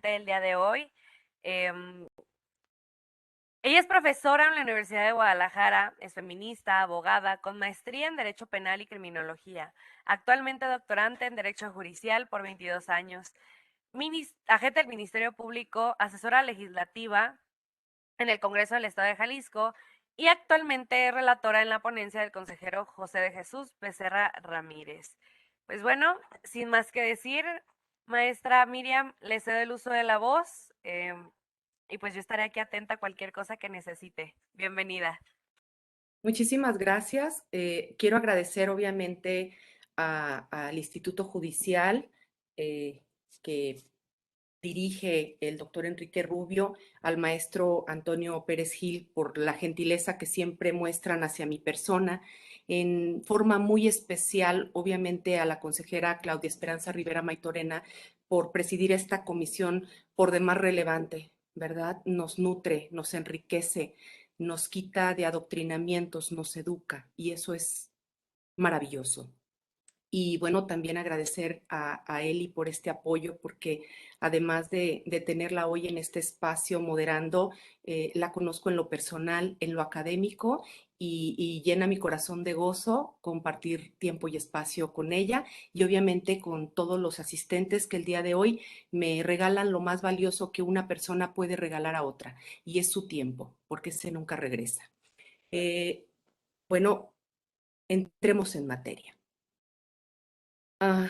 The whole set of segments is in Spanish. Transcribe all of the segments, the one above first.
presente el día de hoy. Em, Ella es profesora en la Universidad de Guadalajara, es feminista, abogada, con maestría en Derecho Penal y Criminología. Actualmente doctorante en Derecho Judicial por 22 años. Agente del Ministerio Público, asesora legislativa en el Congreso del Estado de Jalisco y actualmente es relatora en la ponencia del consejero José de Jesús Becerra Ramírez. Pues bueno, sin más que decir, maestra Miriam, le cedo el uso de la voz y pues yo estaré aquí atenta a cualquier cosa que necesite. Bienvenida. Muchísimas gracias. Quiero agradecer obviamente al Instituto Judicial eh, que dirige el doctor Enrique Rubio, al maestro Antonio Pérez Gil por la gentileza que siempre muestran hacia mi persona, en forma muy especial obviamente a la consejera Claudia Esperanza Rivera Maitorena por presidir esta comisión por demás relevante, ¿verdad? Nos nutre, nos enriquece, nos quita de adoctrinamientos, nos educa y eso es maravilloso. Y bueno, también agradecer a Eli por este apoyo, porque además de tenerla hoy en este espacio moderando, la conozco en lo personal, en lo académico, y llena mi corazón de gozo compartir tiempo y espacio con ella y obviamente con todos los asistentes que el día de hoy me regalan lo más valioso que una persona puede regalar a otra, y es su tiempo, porque ese nunca regresa. Eh, bueno, entremos en materia. Ah,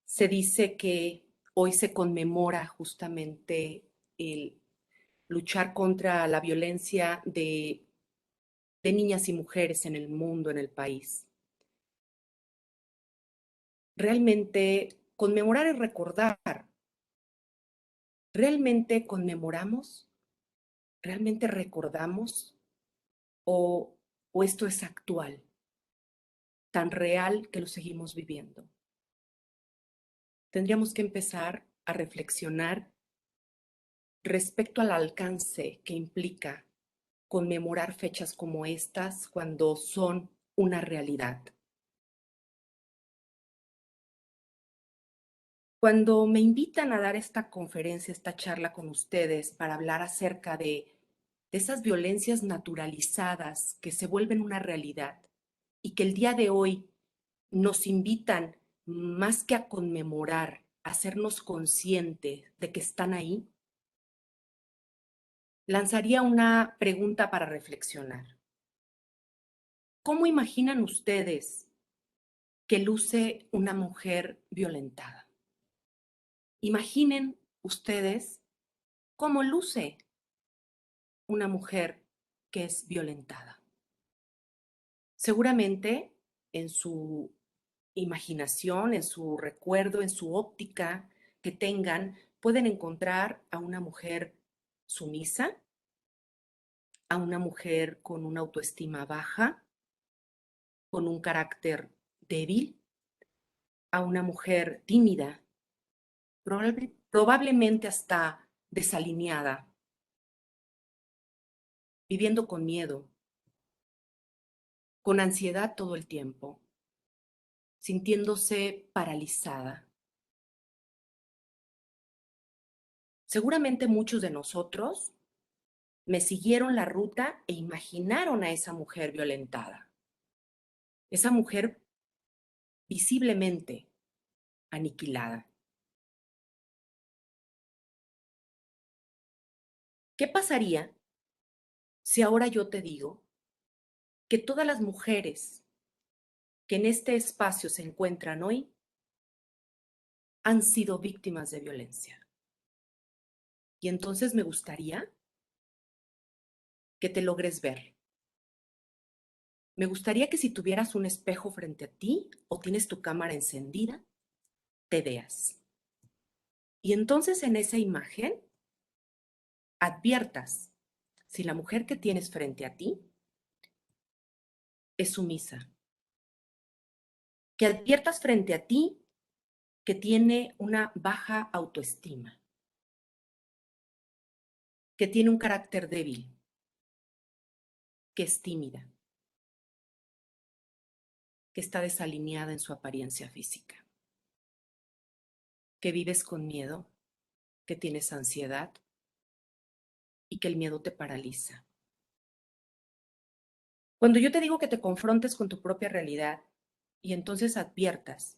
se dice que hoy se conmemora justamente el luchar contra la violencia de niñas y mujeres en el mundo, en el país. Realmente conmemorar es recordar. ¿Realmente conmemoramos? ¿Realmente recordamos? ¿O esto es actual, tan real que lo seguimos viviendo? Tendríamos que empezar a reflexionar respecto al alcance que implica conmemorar fechas como estas cuando son una realidad. Cuando me invitan a dar esta conferencia, esta charla con ustedes para hablar acerca de esas violencias naturalizadas que se vuelven una realidad y que el día de hoy nos invitan más que a conmemorar, a hacernos conscientes de que están ahí, lanzaría una pregunta para reflexionar. ¿Cómo imaginan ustedes que luce una mujer violentada? Imaginen ustedes cómo luce una mujer que es violentada. Seguramente en su imaginación, en su recuerdo, en su óptica que tengan, pueden encontrar a una mujer sumisa, a una mujer con una autoestima baja, con un carácter débil, a una mujer tímida, probablemente hasta desalineada, viviendo con miedo, con ansiedad todo el tiempo, sintiéndose paralizada. Seguramente muchos de nosotros me siguieron la ruta e imaginaron a esa mujer violentada, esa mujer visiblemente aniquilada. ¿Qué pasaría si ahora yo te digo que todas las mujeres que en este espacio se encuentran hoy han sido víctimas de violencia? Y entonces me gustaría que te logres ver. Me gustaría que si tuvieras un espejo frente a ti o tienes tu cámara encendida, te veas. Y entonces en esa imagen adviertas si la mujer que tienes frente a ti es sumisa. Que adviertas frente a ti que tiene una baja autoestima, que tiene un carácter débil, que es tímida, que está desalineada en su apariencia física, que vives con miedo, que tienes ansiedad y que el miedo te paraliza. Cuando yo te digo que te confrontes con tu propia realidad y entonces adviertas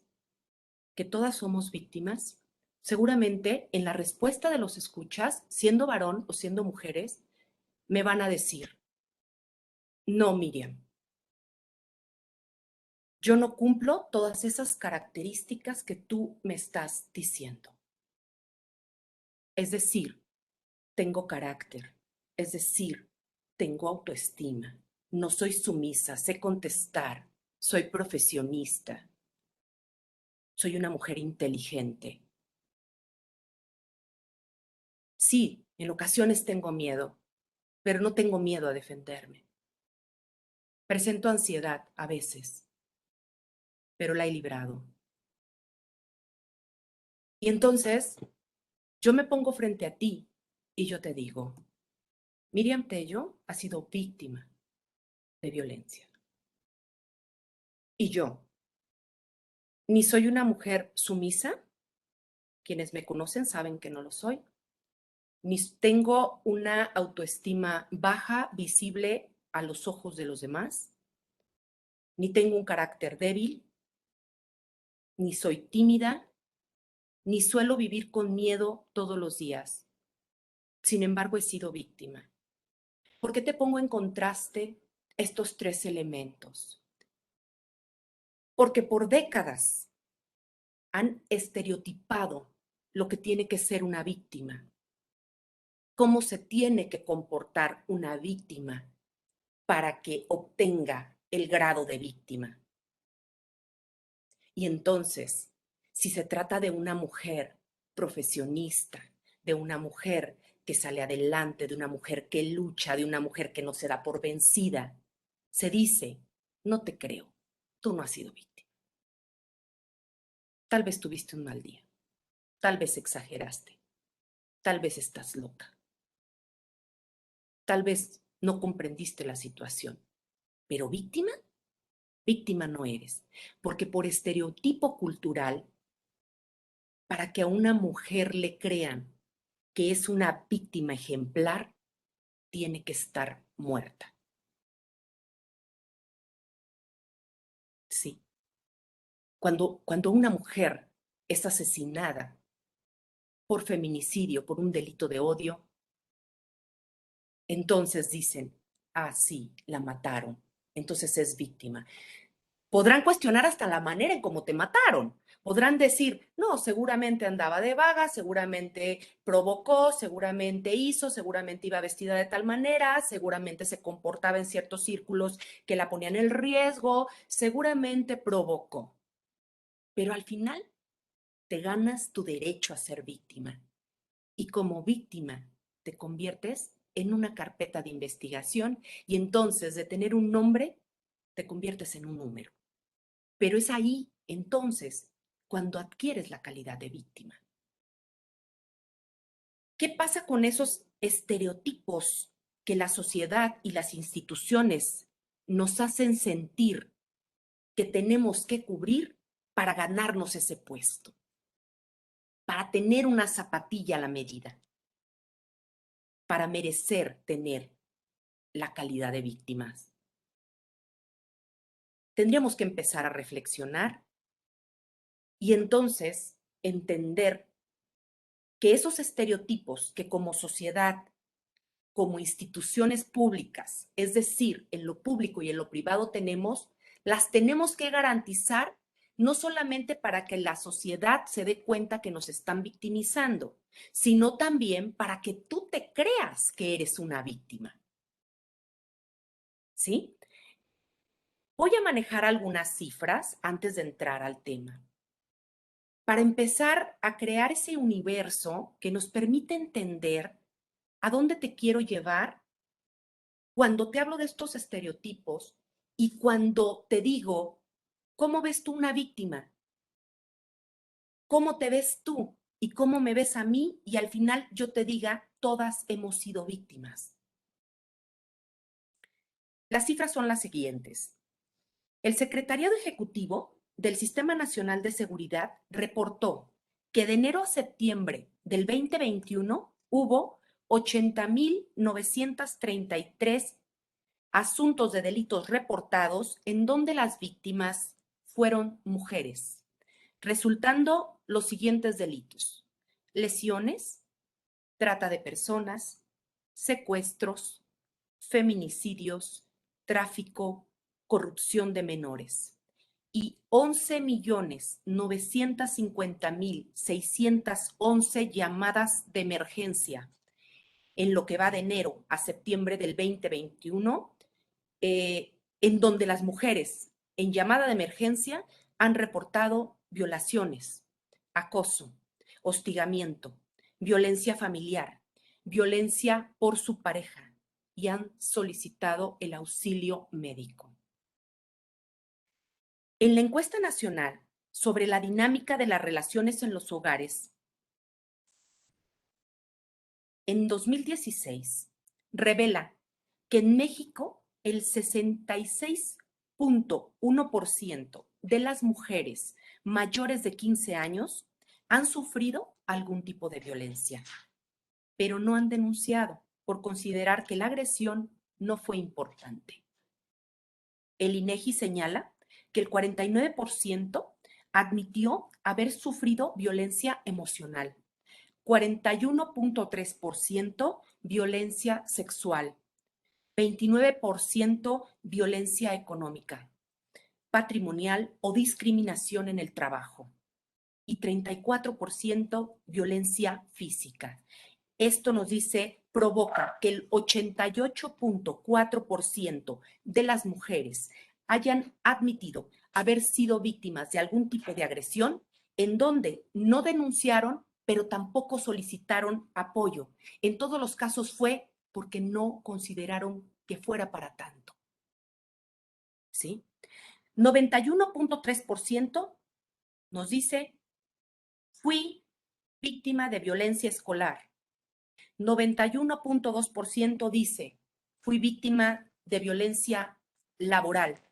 que todas somos víctimas, seguramente en la respuesta de los escuchas, siendo varón o siendo mujeres, me van a decir, no, Miriam, yo no cumplo todas esas características que tú me estás diciendo. Es decir, tengo carácter, es decir, tengo autoestima, no soy sumisa, sé contestar, soy profesionista, soy una mujer inteligente. Sí, en ocasiones tengo miedo, pero no tengo miedo a defenderme. Presento ansiedad a veces, pero la he librado. Y entonces yo me pongo frente a ti y yo te digo, Miriam Tello ha sido víctima de violencia. Y yo, ni soy una mujer sumisa, quienes me conocen saben que no lo soy, ni tengo una autoestima baja, visible a los ojos de los demás, ni tengo un carácter débil, ni soy tímida, ni suelo vivir con miedo todos los días. Sin embargo, he sido víctima. ¿Por qué te pongo en contraste estos tres elementos? Porque por décadas han estereotipado lo que tiene que ser una víctima, cómo se tiene que comportar una víctima para que obtenga el grado de víctima. Y entonces, si se trata de una mujer profesionista, de una mujer que sale adelante, de una mujer que lucha, de una mujer que no se da por vencida, se dice, no te creo, tú no has sido víctima. Tal vez tuviste un mal día, tal vez exageraste, tal vez estás loca, tal vez no comprendiste la situación, pero víctima, víctima no eres, porque por estereotipo cultural, para que a una mujer le crean que es una víctima ejemplar, tiene que estar muerta. Sí. Cuando una mujer es asesinada por feminicidio, por un delito de odio, entonces dicen, ah, sí, la mataron, entonces es víctima. Podrán cuestionar hasta la manera en cómo te mataron. Podrán decir, no, seguramente andaba de vaga, seguramente provocó, seguramente hizo, seguramente iba vestida de tal manera, seguramente se comportaba en ciertos círculos que la ponían en riesgo, seguramente provocó. Pero al final te ganas tu derecho a ser víctima. Y como víctima te conviertes en una carpeta de investigación y entonces de tener un nombre, te conviertes en un número. Pero es ahí, entonces, cuando adquieres la calidad de víctima. ¿Qué pasa con esos estereotipos que la sociedad y las instituciones nos hacen sentir que tenemos que cubrir para ganarnos ese puesto, para tener una zapatilla a la medida, para merecer tener la calidad de víctimas? Tendríamos que empezar a reflexionar y entonces entender que esos estereotipos que como sociedad, como instituciones públicas, es decir, en lo público y en lo privado tenemos, las tenemos que garantizar no solamente para que la sociedad se dé cuenta que nos están victimizando, sino también para que tú te creas que eres una víctima. ¿Sí? Voy a manejar algunas cifras antes de entrar al tema, para empezar a crear ese universo que nos permite entender a dónde te quiero llevar cuando te hablo de estos estereotipos y cuando te digo, ¿cómo ves tú una víctima? ¿Cómo te ves tú? ¿Y cómo me ves a mí? Y al final yo te diga, todas hemos sido víctimas. Las cifras son las siguientes. El Secretariado Ejecutivo del Sistema Nacional de Seguridad reportó que de enero a septiembre del 2021 hubo 80,933 asuntos de delitos reportados en donde las víctimas fueron mujeres, resultando los siguientes delitos: lesiones, trata de personas, secuestros, feminicidios, tráfico, corrupción de menores. Y 11,950,611 llamadas de emergencia en lo que va de enero a septiembre del 2021, en donde las mujeres en llamada de emergencia han reportado violaciones, acoso, hostigamiento, violencia familiar, violencia por su pareja y han solicitado el auxilio médico. En la encuesta nacional sobre la dinámica de las relaciones en los hogares, en 2016, revela que en México el 66,1% de las mujeres mayores de 15 años han sufrido algún tipo de violencia, pero no han denunciado por considerar que la agresión no fue importante. El INEGI señala que el 49% admitió haber sufrido violencia emocional, 41,3% violencia sexual, 29% violencia económica, patrimonial o discriminación en el trabajo y 34% violencia física. Esto nos dice, provoca que el 88,4% de las mujeres hayan admitido haber sido víctimas de algún tipo de agresión en donde no denunciaron, pero tampoco solicitaron apoyo. En todos los casos fue porque no consideraron que fuera para tanto. ¿Sí? 91,3% nos dice, fui víctima de violencia escolar. 91,2% dice, fui víctima de violencia laboral.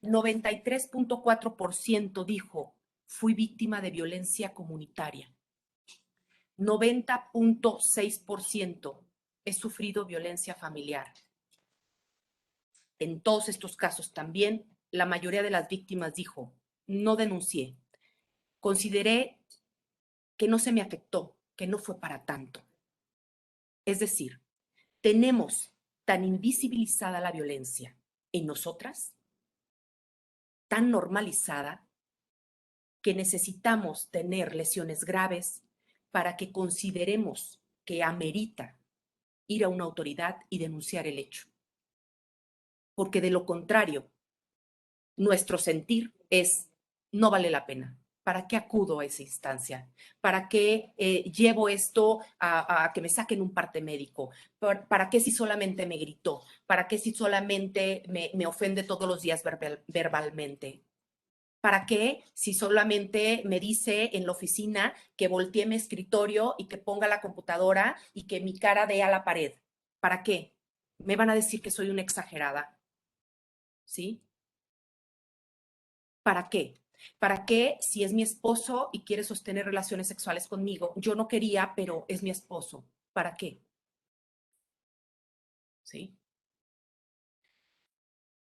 93,4% dijo, fui víctima de violencia comunitaria. 90,6% he sufrido violencia familiar. En todos estos casos también, la mayoría de las víctimas dijo, no denuncié. Consideré que no se me afectó, que no fue para tanto. Es decir, tenemos tan invisibilizada la violencia en nosotras, tan normalizada, que necesitamos tener lesiones graves para que consideremos que amerita ir a una autoridad y denunciar el hecho. Porque de lo contrario, nuestro sentir es, no vale la pena. ¿Para qué acudo a esa instancia? ¿Para qué llevo esto a que me saquen un parte médico? ¿Para qué si solamente me gritó? ¿Para qué si solamente me ofende todos los días verbalmente? ¿Para qué si solamente me dice en la oficina que voltee mi escritorio y que ponga la computadora y que mi cara dé a la pared? ¿Para qué? Me van a decir que soy una exagerada. ¿Sí? ¿Para qué? ¿Para qué si es mi esposo y quiere sostener relaciones sexuales conmigo? Yo no quería, pero es mi esposo. ¿Para qué? ¿Sí?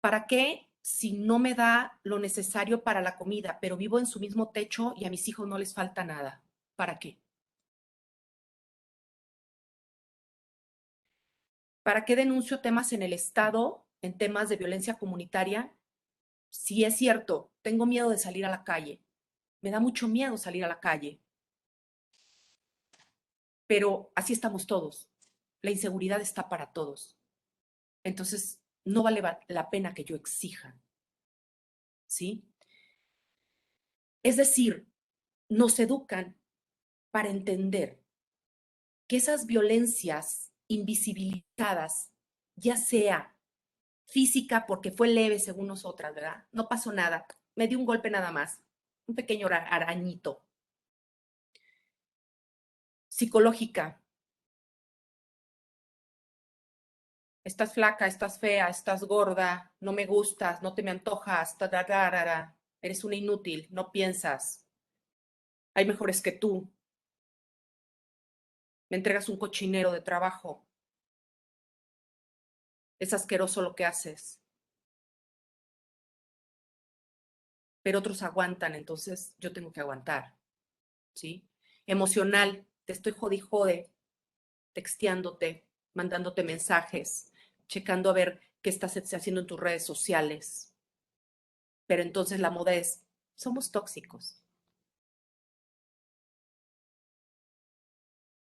¿Para qué si no me da lo necesario para la comida, pero vivo en su mismo techo y a mis hijos no les falta nada? ¿Para qué? ¿Para qué denuncio temas en el Estado, en temas de violencia comunitaria? Si es cierto, tengo miedo de salir a la calle. Me da mucho miedo salir a la calle. Pero así estamos todos. La inseguridad está para todos. Entonces, no vale la pena que yo exija. ¿Sí? Es decir, nos educan para entender que esas violencias invisibilizadas, ya sea física porque fue leve según nosotras, ¿verdad? No pasó nada, me dio un golpe nada más, un pequeño arañito. Psicológica, estás flaca, estás fea, estás gorda, no me gustas, no te me antojas, eres una inútil, no piensas, hay mejores que tú. me entregas un cochinero de trabajo, es asqueroso lo que haces, pero otros aguantan, entonces yo tengo que aguantar, ¿sí? Emocional, te estoy jode y jode, texteándote, mandándote mensajes, checando a ver qué estás haciendo en tus redes sociales. Pero entonces la moda es, somos tóxicos.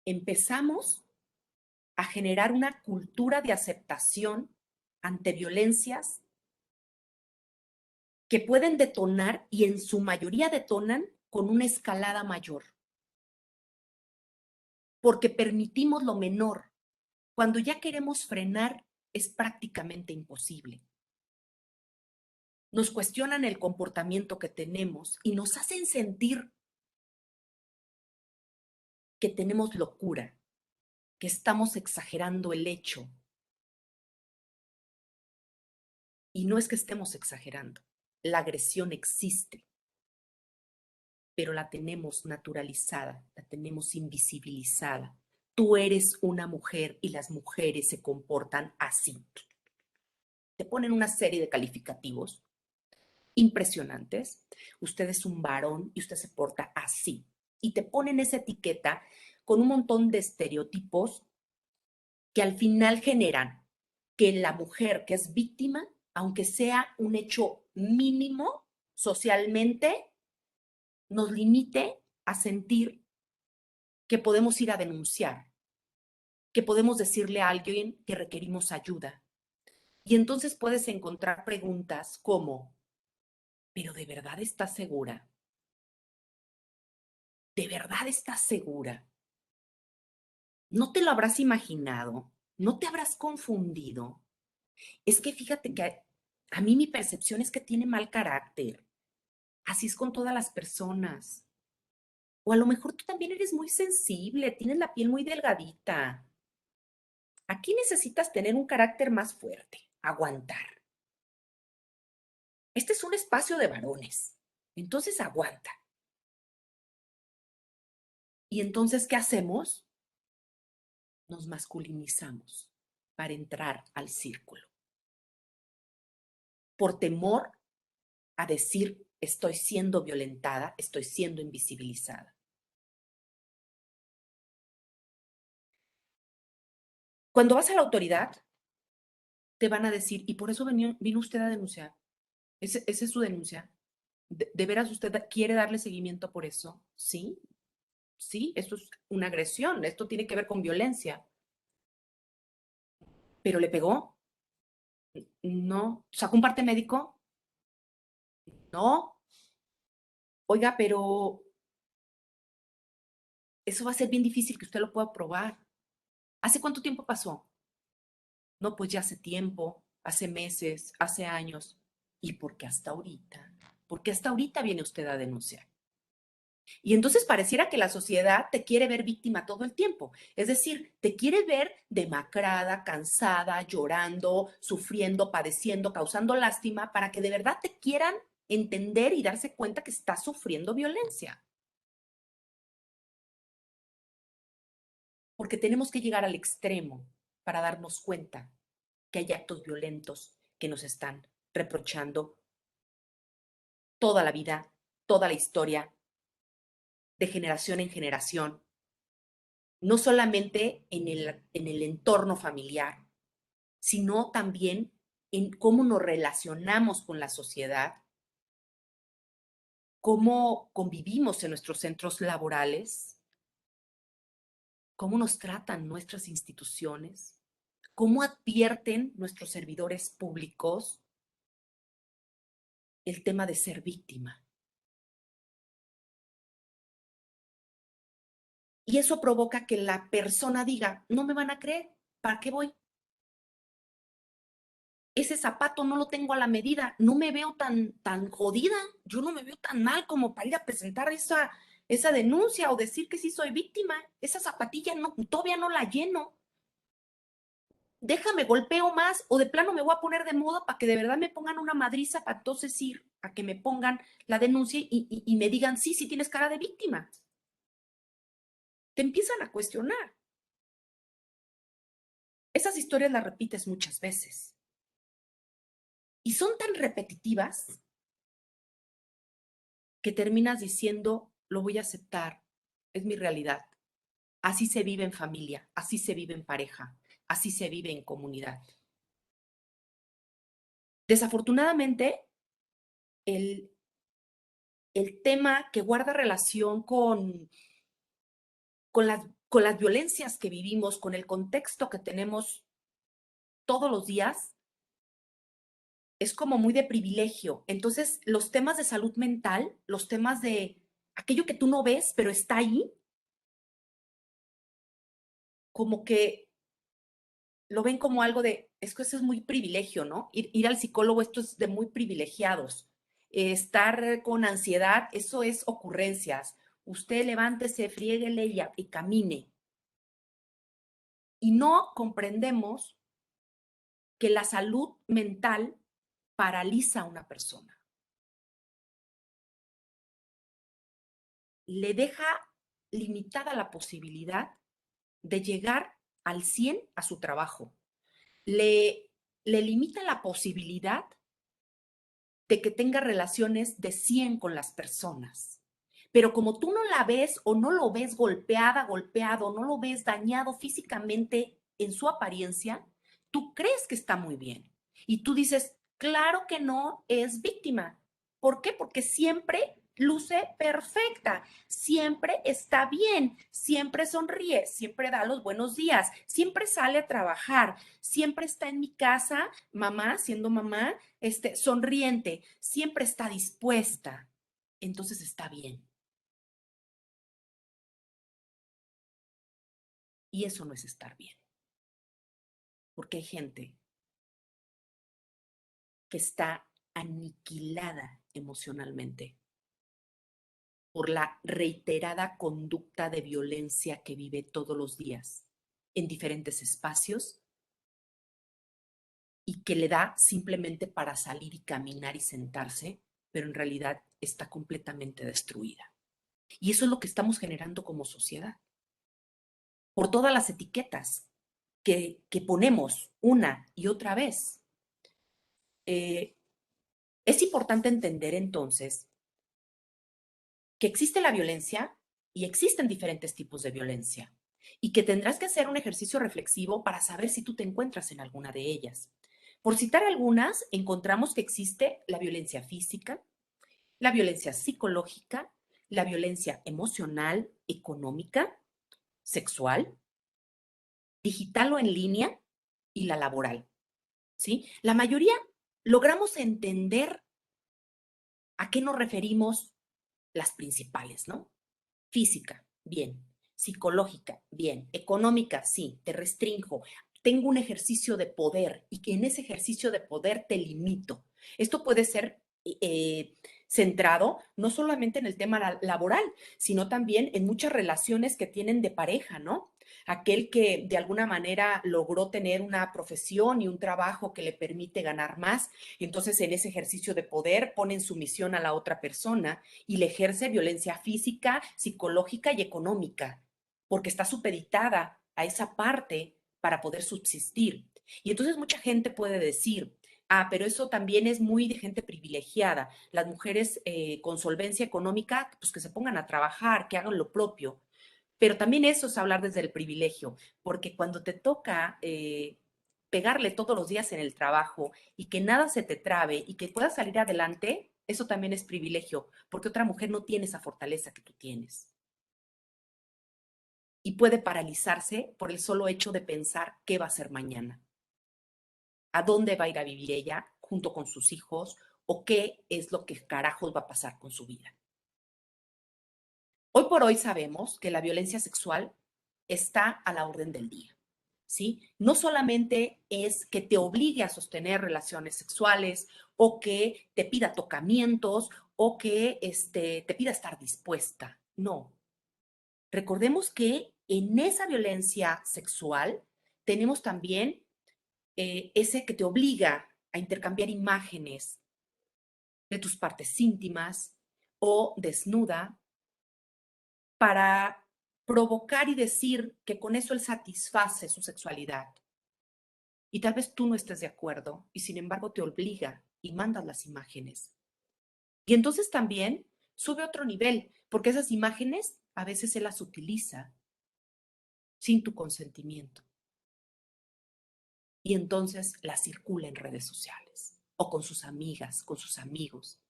Empezamos a generar una cultura de aceptación ante violencias que pueden detonar y en su mayoría detonan con una escalada mayor, porque permitimos lo menor. Cuando ya queremos frenar, es prácticamente imposible. Nos cuestionan el comportamiento que tenemos y nos hacen sentir que tenemos locura, que estamos exagerando el hecho. Y no es que estemos exagerando, la agresión existe, pero la tenemos naturalizada, la tenemos invisibilizada. Tú eres una mujer y las mujeres se comportan así. Te ponen una serie de calificativos impresionantes. Usted es un varón y usted se porta así. Y te ponen esa etiqueta con un montón de estereotipos que al final generan que la mujer que es víctima, aunque sea un hecho mínimo socialmente, nos limite a sentir que podemos ir a denunciar, que podemos decirle a alguien que requerimos ayuda. Y entonces puedes encontrar preguntas como, ¿pero de verdad estás segura? ¿De verdad estás segura? ¿No te lo habrás imaginado? ¿No te habrás confundido? Es que fíjate que a mí mi percepción es que tiene mal carácter. Así es con todas las personas. O a lo mejor tú también eres muy sensible, tienes la piel muy delgadita. Aquí necesitas tener un carácter más fuerte, aguantar. Este es un espacio de varones, entonces aguanta. Y entonces, ¿qué hacemos? Nos masculinizamos para entrar al círculo. Por temor a decir, estoy siendo violentada, estoy siendo invisibilizada. Cuando vas a la autoridad, te van a decir, y por eso vino usted a denunciar. Esa es su denuncia. ¿De veras usted quiere darle seguimiento por eso? Sí, sí, esto es una agresión, esto tiene que ver con violencia. ¿Pero le pegó? No. ¿Sacó un parte médico? No. Oiga, pero eso va a ser bien difícil que usted lo pueda probar. ¿Hace cuánto tiempo pasó? No, pues ya hace tiempo, hace meses, hace años. ¿Y por qué hasta ahorita? ¿Por qué hasta ahorita viene usted a denunciar? Y entonces pareciera que la sociedad te quiere ver víctima todo el tiempo. Es decir, te quiere ver demacrada, cansada, llorando, sufriendo, padeciendo, causando lástima para que de verdad te quieran entender y darse cuenta que estás sufriendo violencia. Porque tenemos que llegar al extremo para darnos cuenta que hay actos violentos que nos están reprochando toda la vida, toda la historia, de generación en generación, no solamente en el entorno familiar, sino también en cómo nos relacionamos con la sociedad, cómo convivimos en nuestros centros laborales, cómo nos tratan nuestras instituciones, cómo advierten nuestros servidores públicos el tema de ser víctima. Y eso provoca que la persona diga, no me van a creer, ¿para qué voy? Ese zapato no lo tengo a la medida, no me veo tan jodida, yo no me veo tan mal como para ir a presentar esa denuncia o decir que sí soy víctima. Esa zapatilla no, todavía no la lleno. Déjame golpeo más o de plano me voy a poner de moda para que de verdad me pongan una madriza para entonces ir a que me pongan la denuncia y me digan, sí, sí tienes cara de víctima. Te empiezan a cuestionar. esas historias las repites muchas veces y son tan repetitivas que terminas diciendo, lo voy a aceptar, es mi realidad. Así se vive en familia, así se vive en pareja, así se vive en comunidad. Desafortunadamente, el, el tema que guarda relación con las violencias que vivimos, con el contexto que tenemos todos los días, es como muy de privilegio. Entonces, los temas de salud mental, los temas de aquello que tú no ves, pero está ahí, como que lo ven como algo de, es que eso es muy privilegio, ¿no? Ir al psicólogo, esto es de muy privilegiados. Estar con ansiedad, eso es ocurrencias. Usted levántese, friéguele y camine. Y no comprendemos que la salud mental paraliza a una persona. Le deja limitada la posibilidad de llegar al 100 a su trabajo. Le, le limita la posibilidad de que tenga relaciones de 100 con las personas. Pero como tú no la ves o no lo ves golpeada, golpeado, no lo ves dañado físicamente en su apariencia, tú crees que está muy bien. Y tú dices, claro que no es víctima. ¿Por qué? Porque siempre luce perfecta, siempre está bien, siempre sonríe, siempre da los buenos días, siempre sale a trabajar, siempre está en mi casa, mamá, siendo mamá, sonriente, siempre está dispuesta, entonces está bien. Y eso no es estar bien, porque hay gente que está aniquilada emocionalmente por la reiterada conducta de violencia que vive todos los días en diferentes espacios y que le da simplemente para salir y caminar y sentarse, pero en realidad está completamente destruida. Y eso es lo que estamos generando como sociedad, por todas las etiquetas que ponemos una y otra vez. Eh, es importante entender entonces que existe la violencia y existen diferentes tipos de violencia y que tendrás que hacer un ejercicio reflexivo para saber si tú te encuentras en alguna de ellas. Por citar algunas, encontramos que existe la violencia física, la violencia psicológica, la violencia emocional, económica, sexual, digital o en línea y la laboral, ¿sí? La mayoría logramos entender a qué nos referimos las principales, ¿no? Física, bien. Psicológica, bien. Económica, sí, te restrinjo. Tengo un ejercicio de poder y que en ese ejercicio de poder te limito. Esto puede ser centrado no solamente en el tema laboral, sino también en muchas relaciones que tienen de pareja, ¿no? Aquel que de alguna manera logró tener una profesión y un trabajo que le permite ganar más, entonces en ese ejercicio de poder pone en sumisión a la otra persona y le ejerce violencia física, psicológica y económica, porque está supeditada a esa parte para poder subsistir. Y entonces mucha gente puede decir, ah, pero eso también es muy de gente privilegiada. Las mujeres con solvencia económica, pues que se pongan a trabajar, que hagan lo propio. Pero también eso es hablar desde el privilegio, porque cuando te toca pegarle todos los días en el trabajo y que nada se te trabe y que puedas salir adelante, eso también es privilegio, porque otra mujer no tiene esa fortaleza que tú tienes. Y puede paralizarse por el solo hecho de pensar qué va a hacer mañana, a dónde va a ir a vivir ella junto con sus hijos o qué es lo que carajos va a pasar con su vida. Hoy por hoy sabemos que la violencia sexual está a la orden del día, ¿sí? No solamente es que te obligue a sostener relaciones sexuales o que te pida tocamientos o que te pida estar dispuesta, no. Recordemos que en esa violencia sexual tenemos también ese que te obliga a intercambiar imágenes de tus partes íntimas o desnuda para provocar y decir que con eso él satisface su sexualidad. Y tal vez tú no estés de acuerdo y sin embargo te obliga y mandas las imágenes. Y entonces también sube otro nivel, porque esas imágenes a veces se las utiliza sin tu consentimiento. Y entonces las circula en redes sociales o con sus amigas, con sus amigos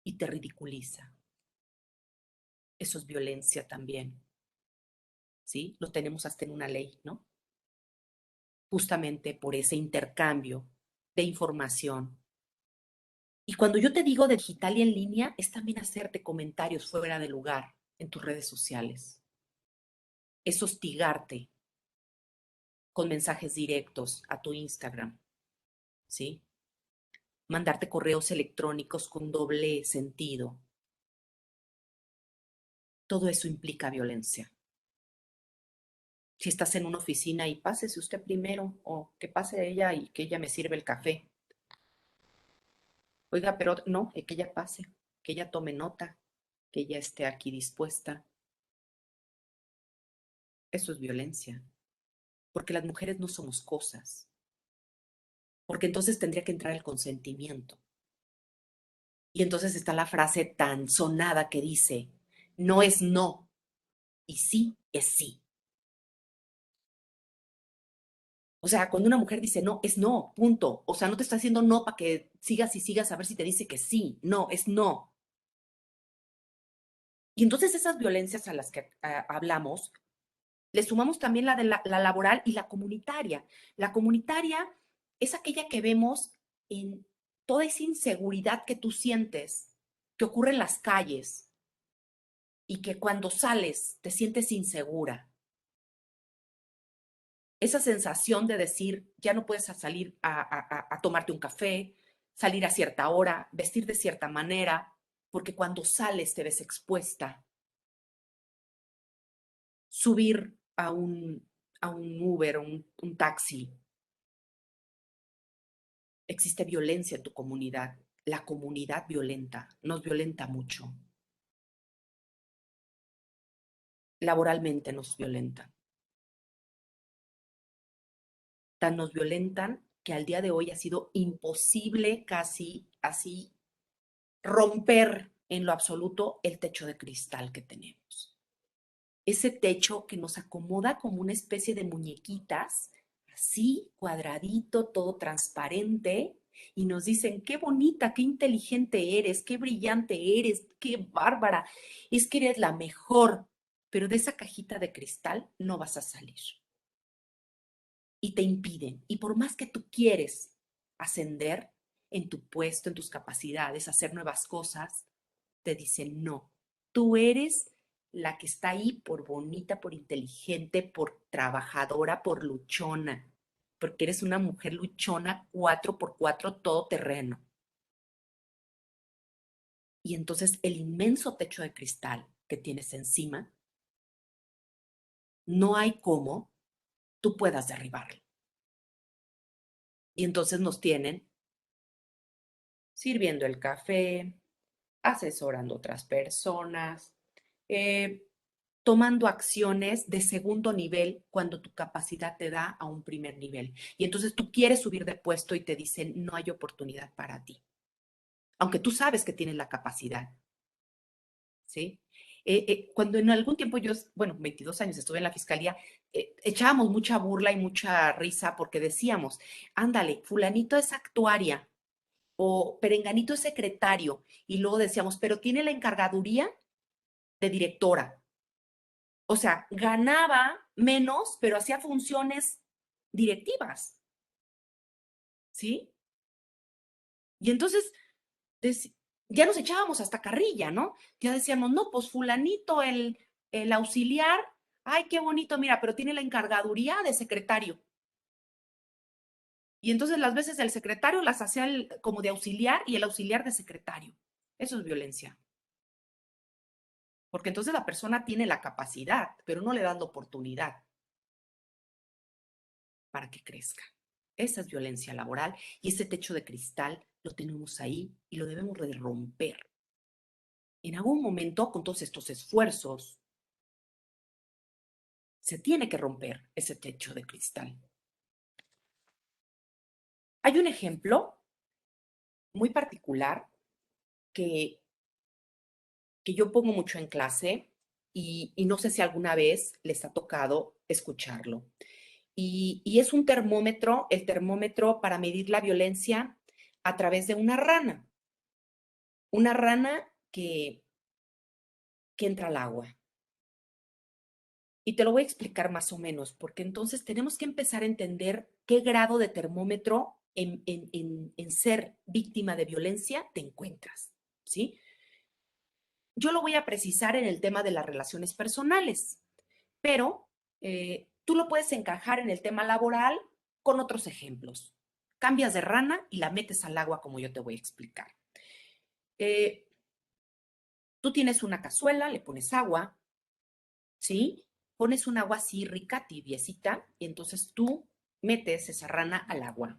y te ridiculiza. Eso es violencia también, ¿sí? Lo tenemos hasta en una ley, ¿no? Justamente por ese intercambio de información. Y cuando yo te digo de digital y en línea, es también hacerte comentarios fuera de lugar en tus redes sociales. Es hostigarte con mensajes directos a tu Instagram, ¿sí? Mandarte correos electrónicos con doble sentido. Todo eso implica violencia. Si estás en una oficina y pásese usted primero o que pase ella y que ella me sirve el café. Oiga, pero no, que ella pase, que ella tome nota, que ella esté aquí dispuesta. Eso es violencia, porque las mujeres no somos cosas, porque entonces tendría que entrar el consentimiento. Y entonces está la frase tan sonada que dice, no es no y sí es sí. O sea, cuando una mujer dice no, es no, punto. O sea, no te está haciendo no para que sigas y sigas a ver si te dice que sí. No, es no. Y entonces esas violencias a las que hablamos, le sumamos también la de la laboral y la comunitaria. La comunitaria es aquella que vemos en toda esa inseguridad que tú sientes, que ocurre en las calles y que cuando sales te sientes insegura. Esa sensación de decir, ya no puedes salir a tomarte un café, salir a cierta hora, vestir de cierta manera, porque cuando sales te ves expuesta. Subir a un Uber, un taxi. Existe violencia en tu comunidad. La comunidad violenta, nos violenta mucho. Laboralmente nos violenta. Tan nos violentan que al día de hoy ha sido imposible casi así romper en lo absoluto el techo de cristal que tenemos. Ese techo que nos acomoda como una especie de muñequitas, así cuadradito, todo transparente, y nos dicen, qué bonita, qué inteligente eres, qué brillante eres, qué bárbara, es que eres la mejor, pero de esa cajita de cristal no vas a salir. Y te impiden. Y por más que tú quieres ascender en tu puesto, en tus capacidades, hacer nuevas cosas, te dicen no. Tú eres la que está ahí por bonita, por inteligente, por trabajadora, por luchona, porque eres una mujer luchona 4x4 todoterreno. Y entonces el inmenso techo de cristal que tienes encima, no hay cómo tú puedas derribarlo. Y entonces nos tienen sirviendo el café, asesorando a otras personas, eh, tomando acciones de segundo nivel cuando tu capacidad te da a un primer nivel. Y entonces tú quieres subir de puesto y te dicen, no hay oportunidad para ti, aunque tú sabes que tienes la capacidad, ¿sí? Cuando en algún tiempo yo, bueno, 22 años estuve en la fiscalía, echábamos mucha burla y mucha risa porque decíamos, ándale, fulanito es actuaria o perenganito es secretario. Y luego decíamos, pero tiene la encargaduría de directora. O sea, ganaba menos, pero hacía funciones directivas, ¿sí? Y entonces ya nos echábamos hasta carrilla, ¿no? Ya decíamos, no, pues fulanito, el auxiliar, ay, qué bonito, mira, pero tiene la encargaduría de secretario. Y entonces las veces el secretario las hacía como de auxiliar y el auxiliar de secretario. Eso es violencia. Porque entonces la persona tiene la capacidad, pero no le dan la oportunidad para que crezca. Esa es violencia laboral y ese techo de cristal lo tenemos ahí y lo debemos de romper. En algún momento, con todos estos esfuerzos, se tiene que romper ese techo de cristal. Hay un ejemplo muy particular que, que yo pongo mucho en clase y no sé si alguna vez les ha tocado escucharlo. Y es un termómetro, el termómetro para medir la violencia a través de una rana que entra al agua. Y te lo voy a explicar más o menos, porque entonces tenemos que empezar a entender qué grado de termómetro en ser víctima de violencia te encuentras, ¿sí? Yo lo voy a precisar en el tema de las relaciones personales, pero tú lo puedes encajar en el tema laboral con otros ejemplos. Cambias de rana y la metes al agua como yo te voy a explicar. Eh, Tú tienes una cazuela, le pones agua, ¿sí? Pones un agua así rica, tibiecita, y entonces tú metes esa rana al agua.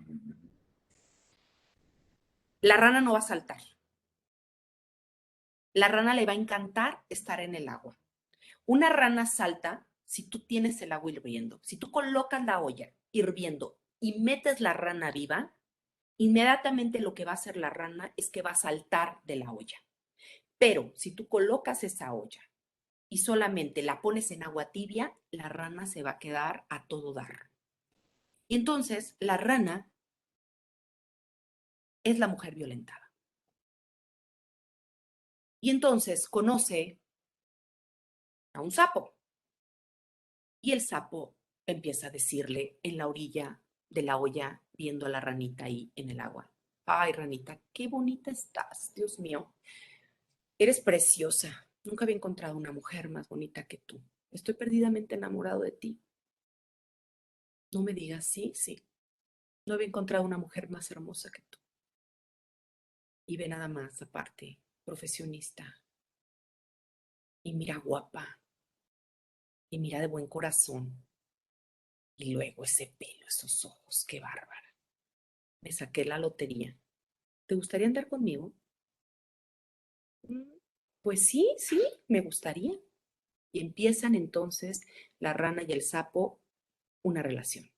La rana no va a saltar. La rana le va a encantar estar en el agua. Una rana salta si tú tienes el agua hirviendo. Si tú colocas la olla hirviendo y metes la rana viva, inmediatamente lo que va a hacer la rana es que va a saltar de la olla. Pero si tú colocas esa olla y solamente la pones en agua tibia, la rana se va a quedar a todo dar. Y entonces la rana es la mujer violentada. Y entonces conoce a un sapo y el sapo empieza a decirle en la orilla de la olla, viendo a la ranita ahí en el agua: ay, ranita, qué bonita estás, Dios mío, eres preciosa. Nunca había encontrado una mujer más bonita que tú. Estoy perdidamente enamorado de ti. No me digas sí, sí. No había encontrado una mujer más hermosa que tú. Y ve nada más, aparte, profesionista. Y mira guapa. Y mira de buen corazón. Y luego ese pelo, esos ojos, qué bárbara. Me saqué la lotería. ¿Te gustaría andar conmigo? "Mm, pues sí, sí, me gustaría". Y empiezan entonces la rana y el sapo una relación.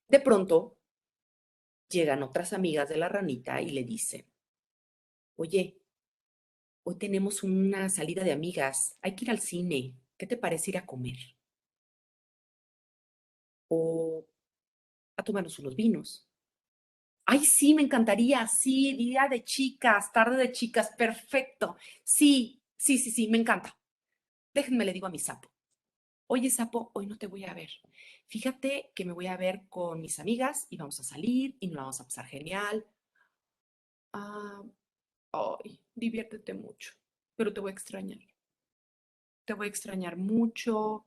De pronto llegan otras amigas de la ranita y le dicen: oye, hoy tenemos una salida de amigas, hay que ir al cine, ¿qué te parece ir a comer? O a tomarnos unos vinos. Ay, sí, me encantaría, sí, día de chicas, tarde de chicas, perfecto. Sí, sí, sí, sí, me encanta. Déjenme, le digo a mi sapo: oye, sapo, hoy no te voy a ver. Fíjate que me voy a ver con mis amigas y vamos a salir y nos la vamos a pasar genial. Ah, ay, diviértete mucho, pero te voy a extrañar. Te voy a extrañar mucho,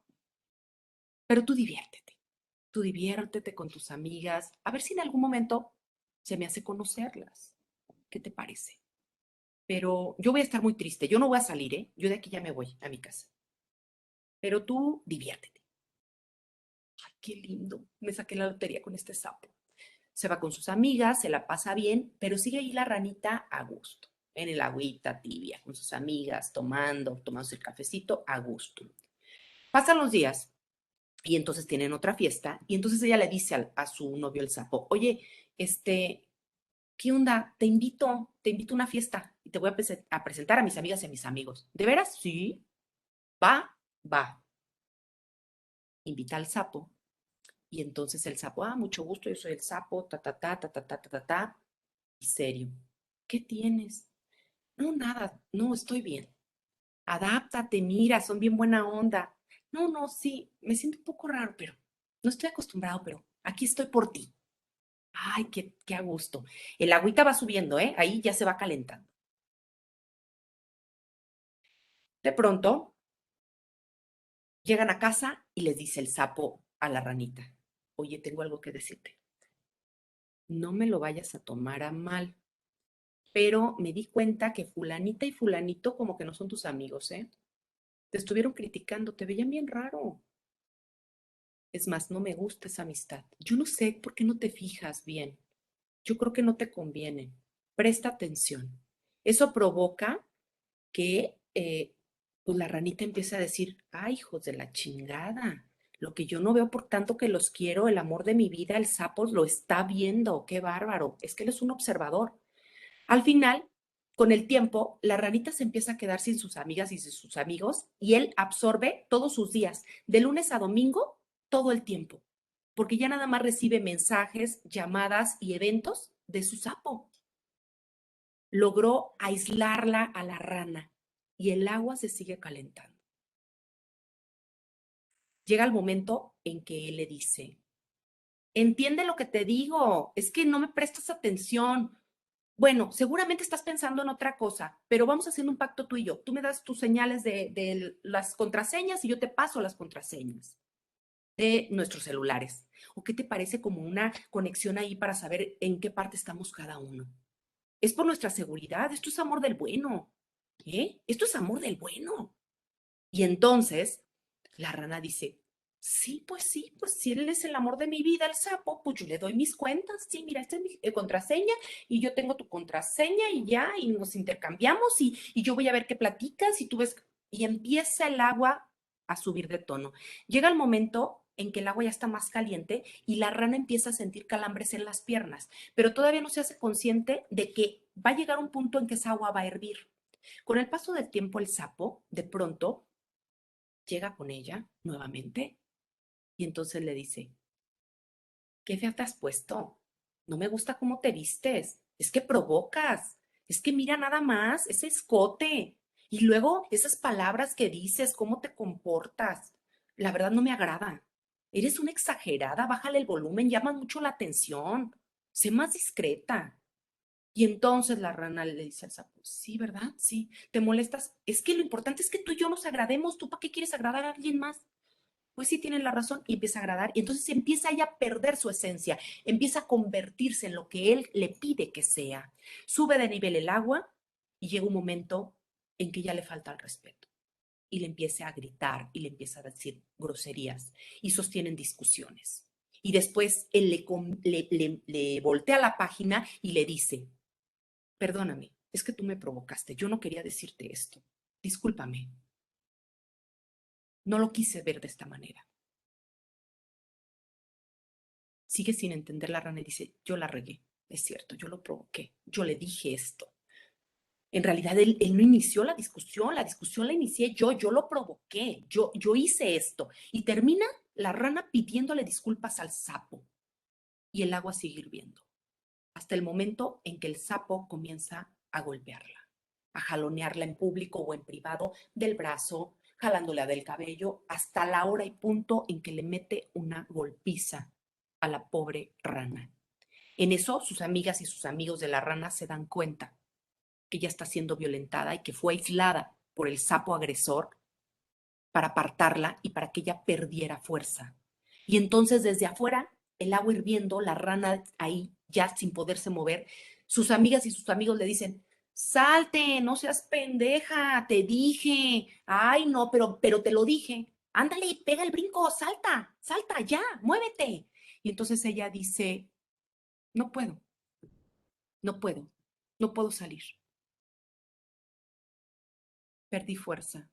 pero tú diviértete con tus amigas. A ver si en algún momento se me hace conocerlas. ¿Qué te parece? Pero yo voy a estar muy triste. Yo no voy a salir, ¿eh? Yo de aquí ya me voy a mi casa. Pero tú diviértete. Ay, qué lindo. Me saqué la lotería con este sapo. Se va con sus amigas, se la pasa bien, pero sigue ahí la ranita a gusto, en el agüita tibia, con sus amigas, tomándose el cafecito a gusto. Pasan los días y entonces tienen otra fiesta y entonces ella le dice a su novio el sapo: oye, ¿qué onda? Te invito a una fiesta y te voy a presentar a mis amigas y a mis amigos. ¿De veras? Sí. Va, va. Invita al sapo y entonces el sapo: ah, mucho gusto, yo soy el sapo, ta, ta, ta, ta, ta, ta, ta, ta, ta. Y serio: ¿qué tienes? No, nada, no, estoy bien. Adáptate, mira, son bien buena onda. No, no, sí, me siento un poco raro, pero no estoy acostumbrado, pero aquí estoy por ti. Ay, qué a gusto. El agüita va subiendo, ¿eh? Ahí ya se va calentando. De pronto, llegan a casa y les dice el sapo a la ranita: oye, tengo algo que decirte. No me lo vayas a tomar a mal, pero me di cuenta que fulanita y fulanito como que no son tus amigos, ¿eh? Te estuvieron criticando, te veían bien raro. Es más, no me gusta esa amistad. Yo no sé por qué no te fijas bien. Yo creo que no te conviene. Presta atención. Eso provoca que pues la ranita empieza a decir: ay, hijos de la chingada, Lo que yo no veo por tanto que los quiero, el amor de mi vida, el sapo lo está viendo. Qué bárbaro. Es que él es un observador. Al final, con el tiempo, la ranita se empieza a quedar sin sus amigas y sin sus amigos y él absorbe todos sus días, de lunes a domingo, todo el tiempo, porque ya nada más recibe mensajes, llamadas y eventos de su sapo. Logró aislarla a la rana y el agua se sigue calentando. Llega el momento en que él le dice, entiende lo que te digo, es que no me prestas atención. Bueno, seguramente estás pensando en otra cosa, pero vamos haciendo un pacto tú y yo. Tú me das tus señales de las contraseñas y yo te paso las contraseñas de nuestros celulares. ¿O qué te parece como una conexión ahí para saber en qué parte estamos cada uno? Es por nuestra seguridad, esto es amor del bueno, ¿eh? Esto es amor del bueno. Y entonces la rana dice, sí, pues si él es el amor de mi vida, el sapo, pues yo le doy mis cuentas, sí, mira, esta es mi contraseña y yo tengo tu contraseña y ya, y nos intercambiamos y yo voy a ver qué platicas y tú ves, y empieza el agua a subir de tono. Llega el momento en que el agua ya está más caliente y la rana empieza a sentir calambres en las piernas, pero todavía no se hace consciente de que va a llegar un punto en que esa agua va a hervir. Con el paso del tiempo, el sapo, de pronto, llega con ella nuevamente y entonces le dice, ¿qué fea te has puesto? No me gusta cómo te vistes, es que provocas, es que mira nada más ese escote y luego esas palabras que dices, cómo te comportas. La verdad no me agrada. Eres una exagerada, bájale el volumen, llamas mucho la atención, sé más discreta. Y entonces la rana le dice al sapo, sí, ¿verdad? Sí, te molestas. Es que lo importante es que tú y yo nos agrademos. ¿Tú para qué quieres agradar a alguien más? Pues sí tienen la razón y empieza a agradar. Y entonces empieza ella a perder su esencia, empieza a convertirse en lo que él le pide que sea. Sube de nivel el agua y llega un momento en que ya le falta el respeto y le empieza a gritar y le empieza a decir groserías y sostienen discusiones. Y después él le voltea la página y le dice, perdóname, es que tú me provocaste, yo no quería decirte esto, discúlpame, no lo quise ver de esta manera. Sigue sin entender la rana y dice, yo la regué, es cierto, yo lo provoqué, yo le dije esto. En realidad él no inició la discusión la inicié yo lo provoqué, yo hice esto. Y termina la rana pidiéndole disculpas al sapo y el agua sigue hirviendo, hasta el momento en que el sapo comienza a golpearla, a jalonearla en público o en privado del brazo, jalándola del cabello, hasta la hora y punto en que le mete una golpiza a la pobre rana. En eso, sus amigas y sus amigos de la rana se dan cuenta que ella está siendo violentada y que fue aislada por el sapo agresor para apartarla y para que ella perdiera fuerza. Y entonces desde afuera, el agua hirviendo, la rana ahí ya sin poderse mover, sus amigas y sus amigos le dicen, salte, no seas pendeja, te dije, ay no, pero te lo dije, ándale, pega el brinco, salta, salta, ya, muévete. Y entonces ella dice, no puedo, no puedo, no puedo salir, perdí fuerza.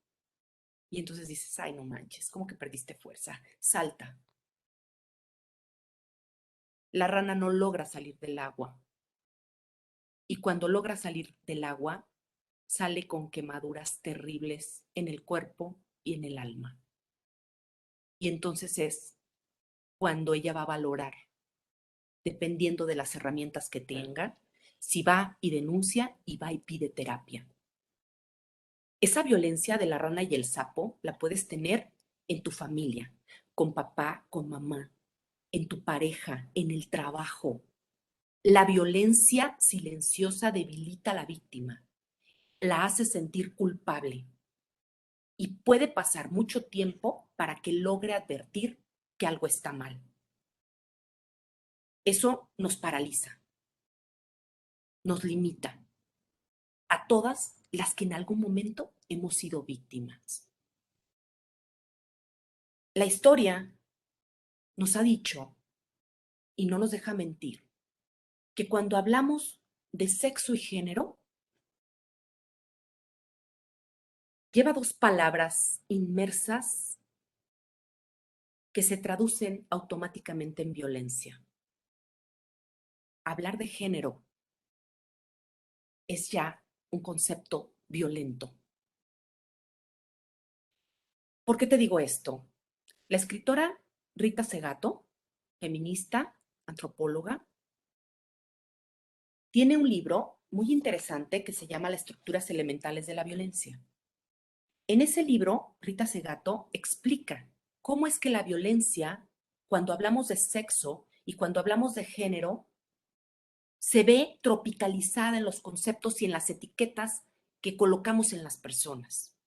Y entonces dices, ay, no manches, ¿cómo que perdiste fuerza? Salta. La rana no logra salir del agua. Y cuando logra salir del agua, sale con quemaduras terribles en el cuerpo y en el alma. Y entonces es cuando ella va a valorar, dependiendo de las herramientas que tenga, si va y denuncia y va y pide terapia. Esa violencia de la rana y el sapo la puedes tener en tu familia, con papá, con mamá, en tu pareja, en el trabajo. La violencia silenciosa debilita a la víctima, la hace sentir culpable y puede pasar mucho tiempo para que logre advertir que algo está mal. Eso nos paraliza, nos limita a todas las que en algún momento hemos sido víctimas. La historia nos ha dicho, y no nos deja mentir, que cuando hablamos de sexo y género, lleva dos palabras inmersas que se traducen automáticamente en violencia. Hablar de género es ya un concepto violento. ¿Por qué te digo esto? La escritora Rita Segato, feminista, antropóloga, tiene un libro muy interesante que se llama Las estructuras elementales de la violencia. En ese libro, Rita Segato explica cómo es que la violencia, cuando hablamos de sexo y cuando hablamos de género, se ve tropicalizada en los conceptos y en las etiquetas que colocamos en las personas.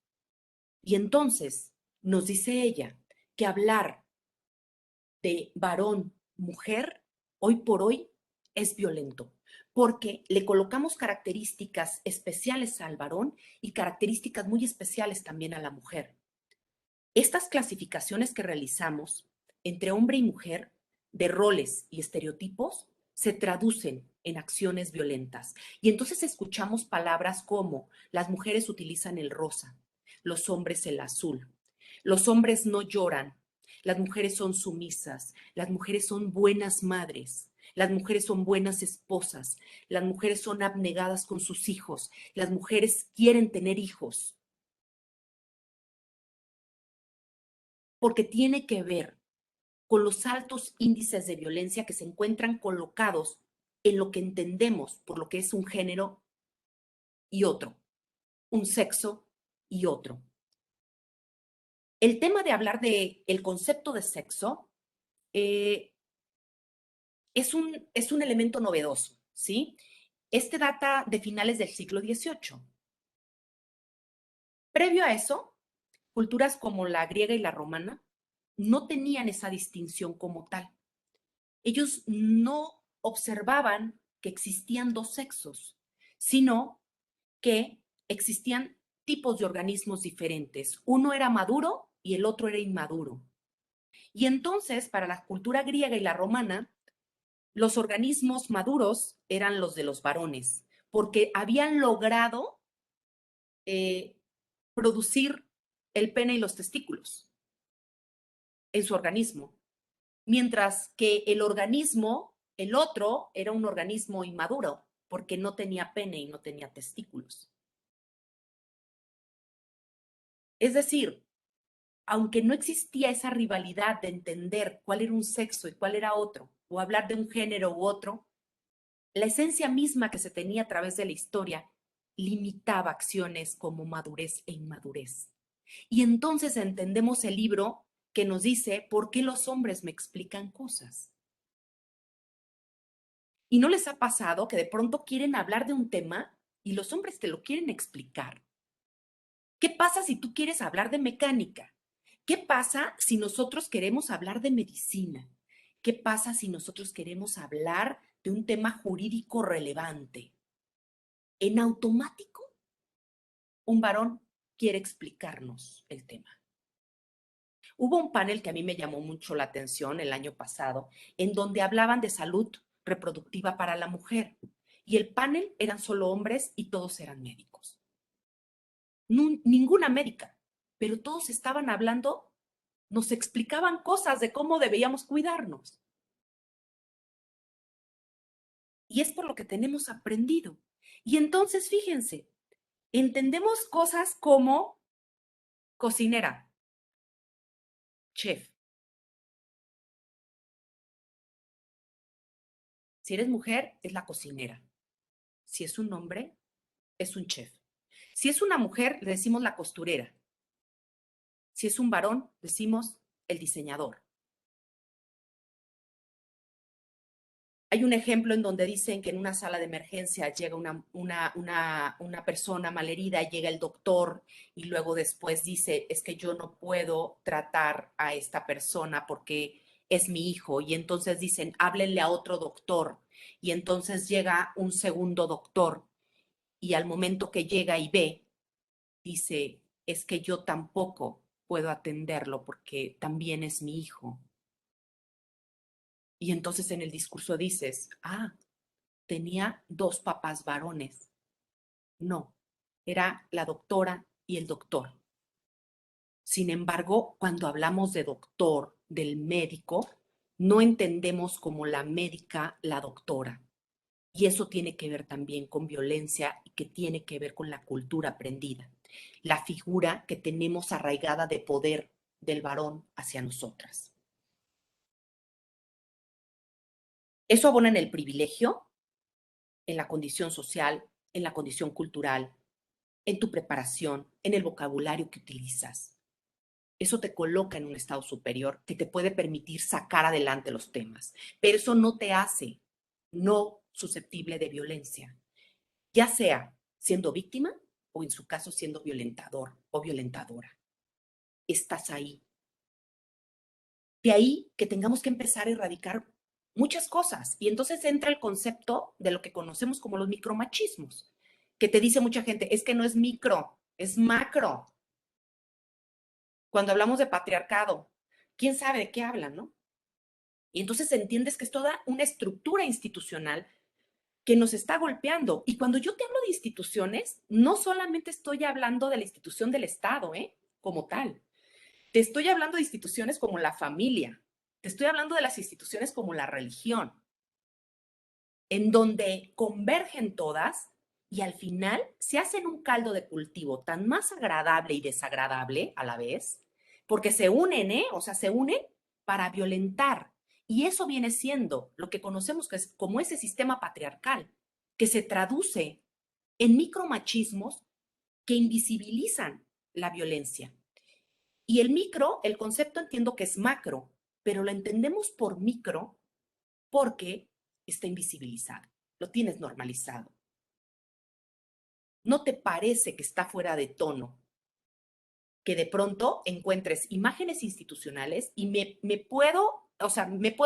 Y entonces nos dice ella que hablar de varón, mujer, hoy por hoy es violento, porque le colocamos características especiales al varón y características muy especiales también a la mujer. Estas clasificaciones que realizamos entre hombre y mujer de roles y estereotipos se traducen en acciones violentas. Y entonces escuchamos palabras como las mujeres utilizan el rosa, los hombres el azul, los hombres no lloran, las mujeres son sumisas, las mujeres son buenas madres, las mujeres son buenas esposas, las mujeres son abnegadas con sus hijos, las mujeres quieren tener hijos, porque tiene que ver con los altos índices de violencia que se encuentran colocados en lo que entendemos por lo que es un género y otro, un sexo y otro. El tema de hablar de el concepto de sexo eh, es un elemento novedoso, ¿sí? Este data de finales del siglo XVIII. Previo a eso, culturas como la griega y la romana no tenían esa distinción como tal. Ellos no observaban que existían dos sexos, sino que existían tipos de organismos diferentes. Uno era maduro y el otro era inmaduro. Y entonces, para la cultura griega y la romana, los organismos maduros eran los de los varones, porque habían logrado eh, producir el pene y los testículos en su organismo, mientras que el organismo, el otro, era un organismo inmaduro, porque no tenía pene y no tenía testículos. Es decir, aunque no existía esa rivalidad de entender cuál era un sexo y cuál era otro, o hablar de un género u otro, la esencia misma que se tenía a través de la historia limitaba acciones como madurez e inmadurez. Y entonces entendemos el libro que nos dice por qué los hombres me explican cosas. ¿Y no les ha pasado que de pronto quieren hablar de un tema y los hombres te lo quieren explicar? ¿Qué pasa si tú quieres hablar de mecánica? ¿Qué pasa si nosotros queremos hablar de medicina? ¿Qué pasa si nosotros queremos hablar de un tema jurídico relevante? En automático, un varón quiere explicarnos el tema. Hubo un panel que a mí me llamó mucho la atención el año pasado, en donde hablaban de salud reproductiva para la mujer. Y el panel eran solo hombres y todos eran médicos. Ninguna médica, pero todos estaban hablando, nos explicaban cosas de cómo debíamos cuidarnos. Y es por lo que tenemos aprendido. Y entonces, fíjense, entendemos cosas como cocinera, chef. Si eres mujer, es la cocinera. Si es un hombre, es un chef. Si es una mujer, le decimos la costurera. Si es un varón, decimos el diseñador. Hay un ejemplo en donde dicen que en una sala de emergencia llega una persona malherida, llega el doctor y luego después dice, es que yo no puedo tratar a esta persona porque es mi hijo. Y entonces dicen, háblenle a otro doctor. Y entonces llega un segundo doctor y al momento que llega y ve, dice, es que yo tampoco puedo atenderlo porque también es mi hijo. Y entonces en el discurso dices, tenía dos papás varones. No, era la doctora y el doctor. Sin embargo, cuando hablamos de doctor del médico, no entendemos como la médica, la doctora. Y eso tiene que ver también con violencia y que tiene que ver con la cultura aprendida, la figura que tenemos arraigada de poder del varón hacia nosotras. Eso abona en el privilegio, en la condición social, en la condición cultural, en tu preparación, en el vocabulario que utilizas. Eso te coloca en un estado superior que te puede permitir sacar adelante los temas, pero eso no te hace no susceptible de violencia, ya sea siendo víctima o en su caso siendo violentador o violentadora. Estás ahí. De ahí que tengamos que empezar a erradicar muchas cosas. Y entonces entra el concepto de lo que conocemos como los micromachismos, que te dice mucha gente, es que no es micro, es macro. Cuando hablamos de patriarcado, ¿quién sabe de qué hablan, no? Y entonces entiendes que es toda una estructura institucional que nos está golpeando. Y cuando yo te hablo de instituciones, no solamente estoy hablando de la institución del Estado, como tal. Te estoy hablando de instituciones como la familia. Te estoy hablando de las instituciones como la religión, en donde convergen todas y al final se hacen un caldo de cultivo tan más agradable y desagradable a la vez, porque se unen, O sea, se unen para violentar. Y eso viene siendo lo que conocemos que es como ese sistema patriarcal, que se traduce en micromachismos que invisibilizan la violencia. Y el micro, el concepto entiendo que es macro, pero lo entendemos por micro porque está invisibilizado, lo tienes normalizado. ¿No te parece que está fuera de tono que de pronto encuentres imágenes institucionales y me puedo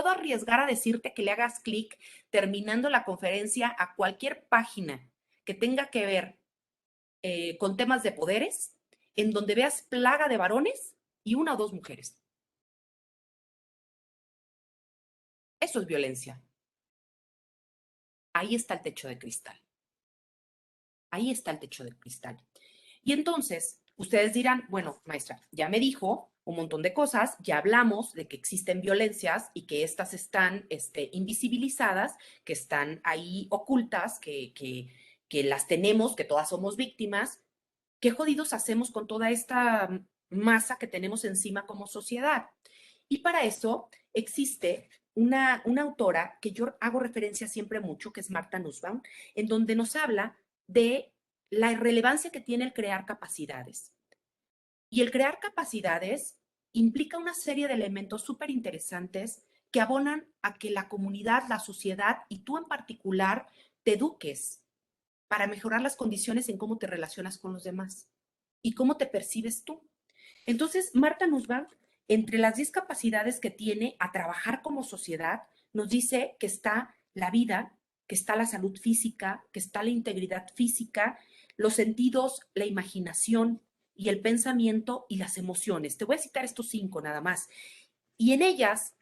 arriesgar a decirte que le hagas clic terminando la conferencia a cualquier página que tenga que ver con temas de poderes, en donde veas plaga de varones y una o dos mujeres? Eso es violencia. Ahí está el techo de cristal. Ahí está el techo de cristal. Y entonces, ustedes dirán, bueno, maestra, ya me dijo un montón de cosas, ya hablamos de que existen violencias y que estas están invisibilizadas, que están ahí ocultas, que las tenemos, que todas somos víctimas. ¿Qué jodidos hacemos con toda esta masa que tenemos encima como sociedad? Y para eso existe una autora que yo hago referencia siempre mucho, que es Marta Nussbaum, en donde nos habla de la irrelevancia que tiene el crear capacidades. Y el crear capacidades implica una serie de elementos súper interesantes que abonan a que la comunidad, la sociedad y tú en particular te eduques para mejorar las condiciones en cómo te relacionas con los demás y cómo te percibes tú. Entonces, Marta Nussbaum, entre las discapacidades que tiene a trabajar como sociedad, nos dice que está la vida, que está la salud física, que está la integridad física, los sentidos, la imaginación y el pensamiento y las emociones. Te voy a citar estos 5 nada más. Y en ellas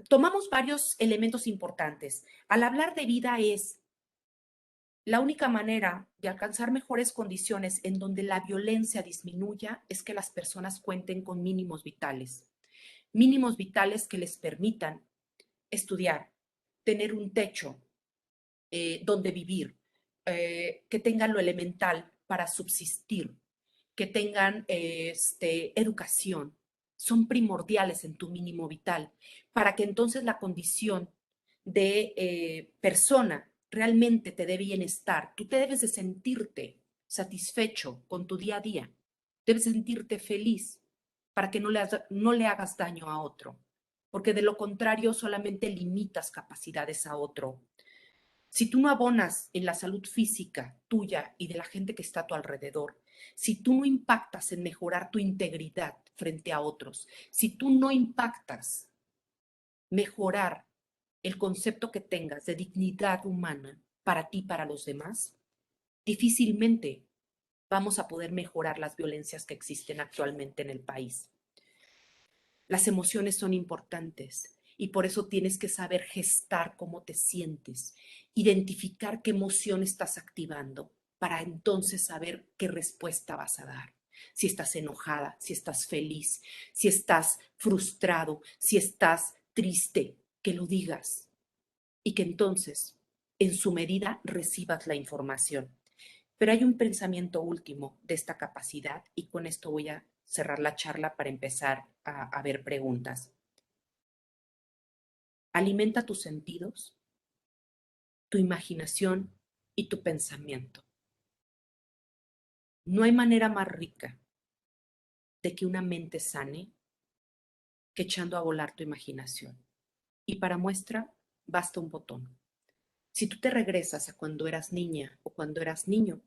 tomamos varios elementos importantes. Al hablar de vida es la única manera de alcanzar mejores condiciones en donde la violencia disminuya es que las personas cuenten con mínimos vitales que les permitan estudiar, tener un techo donde vivir, que tengan lo elemental para subsistir, que tengan educación. Son primordiales en tu mínimo vital para que entonces la condición de persona realmente te dé bienestar. Tú te debes de sentirte satisfecho con tu día a día. Debes sentirte feliz para que no le hagas daño a otro, porque de lo contrario solamente limitas capacidades a otro. Si tú no abonas en la salud física tuya y de la gente que está a tu alrededor, si tú no impactas en mejorar tu integridad frente a otros, si tú no impactas mejorar el concepto que tengas de dignidad humana para ti, para los demás, difícilmente vamos a poder mejorar las violencias que existen actualmente en el país. Las emociones son importantes y por eso tienes que saber gestar cómo te sientes, identificar qué emoción estás activando para entonces saber qué respuesta vas a dar. si estás enojada, si estás feliz, si estás frustrado, si estás triste, que lo digas y que entonces, en su medida, recibas la información. Pero hay un pensamiento último de esta capacidad y con esto voy a cerrar la charla para empezar a ver preguntas. Alimenta tus sentidos, tu imaginación y tu pensamiento. No hay manera más rica de que una mente sane que echando a volar tu imaginación. Y para muestra, basta un botón. Si tú te regresas a cuando eras niña o cuando eras niño,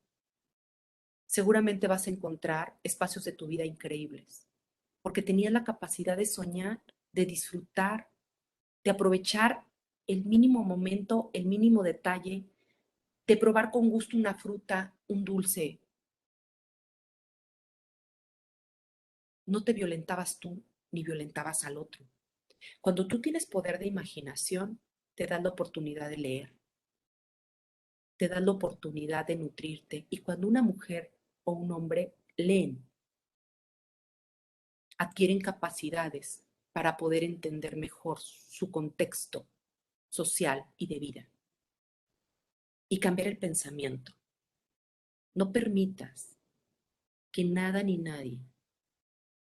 seguramente vas a encontrar espacios de tu vida increíbles, porque tenías la capacidad de soñar, de disfrutar, de aprovechar el mínimo momento, el mínimo detalle, de probar con gusto una fruta, un dulce. No te violentabas tú ni violentabas al otro. Cuando tú tienes poder de imaginación, te das la oportunidad de leer, te das la oportunidad de nutrirte. Y cuando una mujer o un hombre leen, adquieren capacidades para poder entender mejor su contexto social y de vida y cambiar el pensamiento. No permitas que nada ni nadie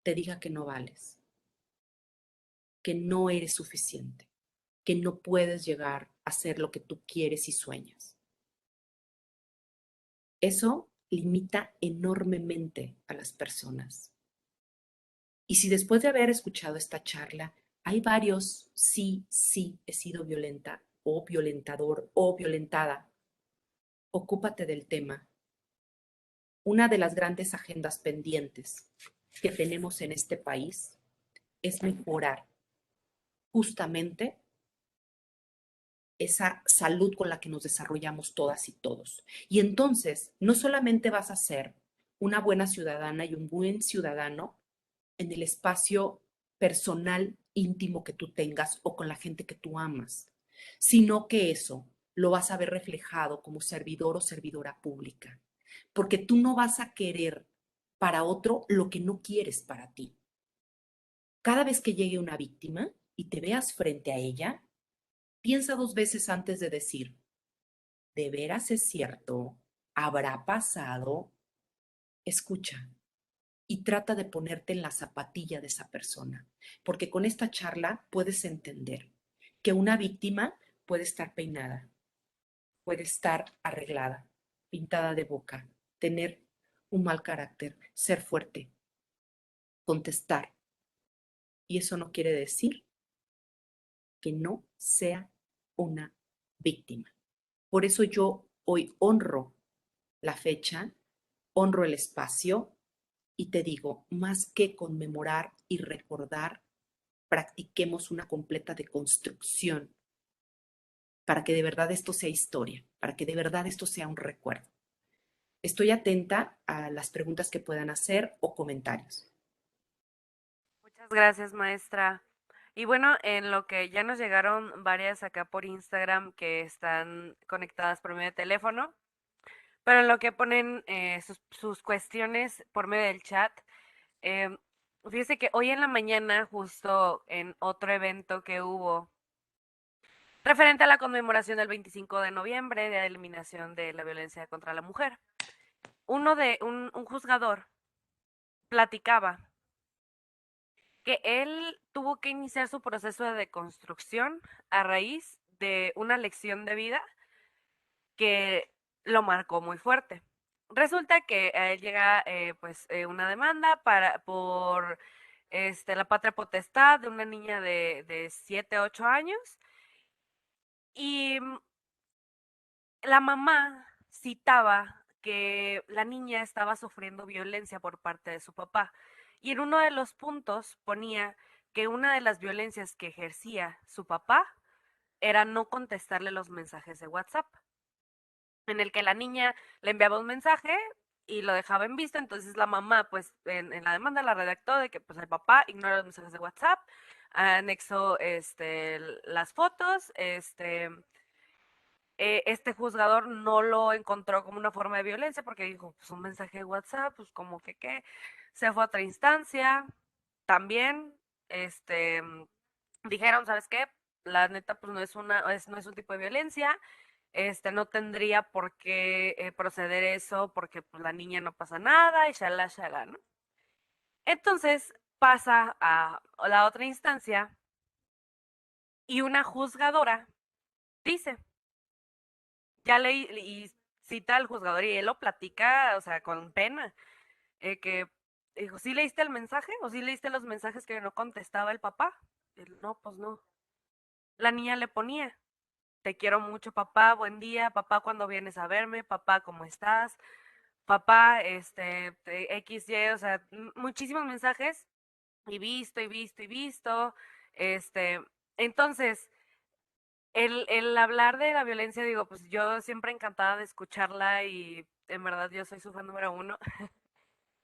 te diga que no vales, que no eres suficiente, que no puedes llegar a ser lo que tú quieres y sueñas. Eso limita enormemente a las personas. Y si después de haber escuchado esta charla, hay varios sí, sí, he sido violenta o violentador o violentada, ocúpate del tema. Una de las grandes agendas pendientes que tenemos en este país es mejorar justamente esa salud con la que nos desarrollamos todas y todos. Y entonces, no solamente vas a ser una buena ciudadana y un buen ciudadano en el espacio personal íntimo que tú tengas o con la gente que tú amas, sino que eso lo vas a ver reflejado como servidor o servidora pública, porque tú no vas a querer para otro lo que no quieres para ti. Cada vez que llegue una víctima y te veas frente a ella, piensa dos veces antes de decir, ¿de veras es cierto? ¿Habrá pasado? Escucha y trata de ponerte en la zapatilla de esa persona, porque con esta charla puedes entender que una víctima puede estar peinada, puede estar arreglada, pintada de boca, tener un mal carácter, ser fuerte, contestar. Y eso no quiere decir que no sea una víctima. Por eso yo hoy honro la fecha, honro el espacio y te digo, más que conmemorar y recordar, practiquemos una completa deconstrucción para que de verdad esto sea historia, para que de verdad esto sea un recuerdo. Estoy atenta a las preguntas que puedan hacer o comentarios. Muchas gracias, maestra. Y bueno, en lo que ya nos llegaron varias acá por Instagram que están conectadas por medio de teléfono, pero en lo que ponen sus cuestiones por medio del chat, em, fíjese que hoy en la mañana, justo en otro evento que hubo, referente a la conmemoración del 25 de noviembre, de la eliminación de la violencia contra la mujer, un juzgador platicaba que él tuvo que iniciar su proceso de deconstrucción a raíz de una lección de vida que lo marcó muy fuerte. Resulta que a él llega una demanda por la patria potestad de una niña de 7, 8 años y la mamá citaba que la niña estaba sufriendo violencia por parte de su papá y en uno de los puntos ponía que una de las violencias que ejercía su papá era no contestarle los mensajes de WhatsApp, en el que la niña le enviaba un mensaje y lo dejaba en visto, entonces la mamá pues en la demanda la redactó de que pues el papá ignora los mensajes de WhatsApp, anexó las fotos, este juzgador no lo encontró como una forma de violencia porque dijo, pues un mensaje de WhatsApp, pues como que qué. Se fue a otra instancia, también, este, dijeron, ¿sabes qué? La neta, pues no es un tipo de violencia, no tendría por qué proceder eso porque pues la niña no pasa nada y shala, shala, ¿no? Entonces pasa a la otra instancia y una juzgadora dice, ya leí y cita al juzgador y él lo platica, o sea, con pena, que dijo, ¿sí leíste el mensaje o sí leíste los mensajes que no contestaba el papá? Él, no, pues no. La niña le ponía, te quiero mucho, papá, buen día, papá, cuando vienes a verme, papá, ¿cómo estás? Papá, XY, o sea, muchísimos mensajes y visto y visto y visto. Este, entonces, el hablar de la violencia, digo, pues yo siempre encantada de escucharla y en verdad yo soy su fan número uno.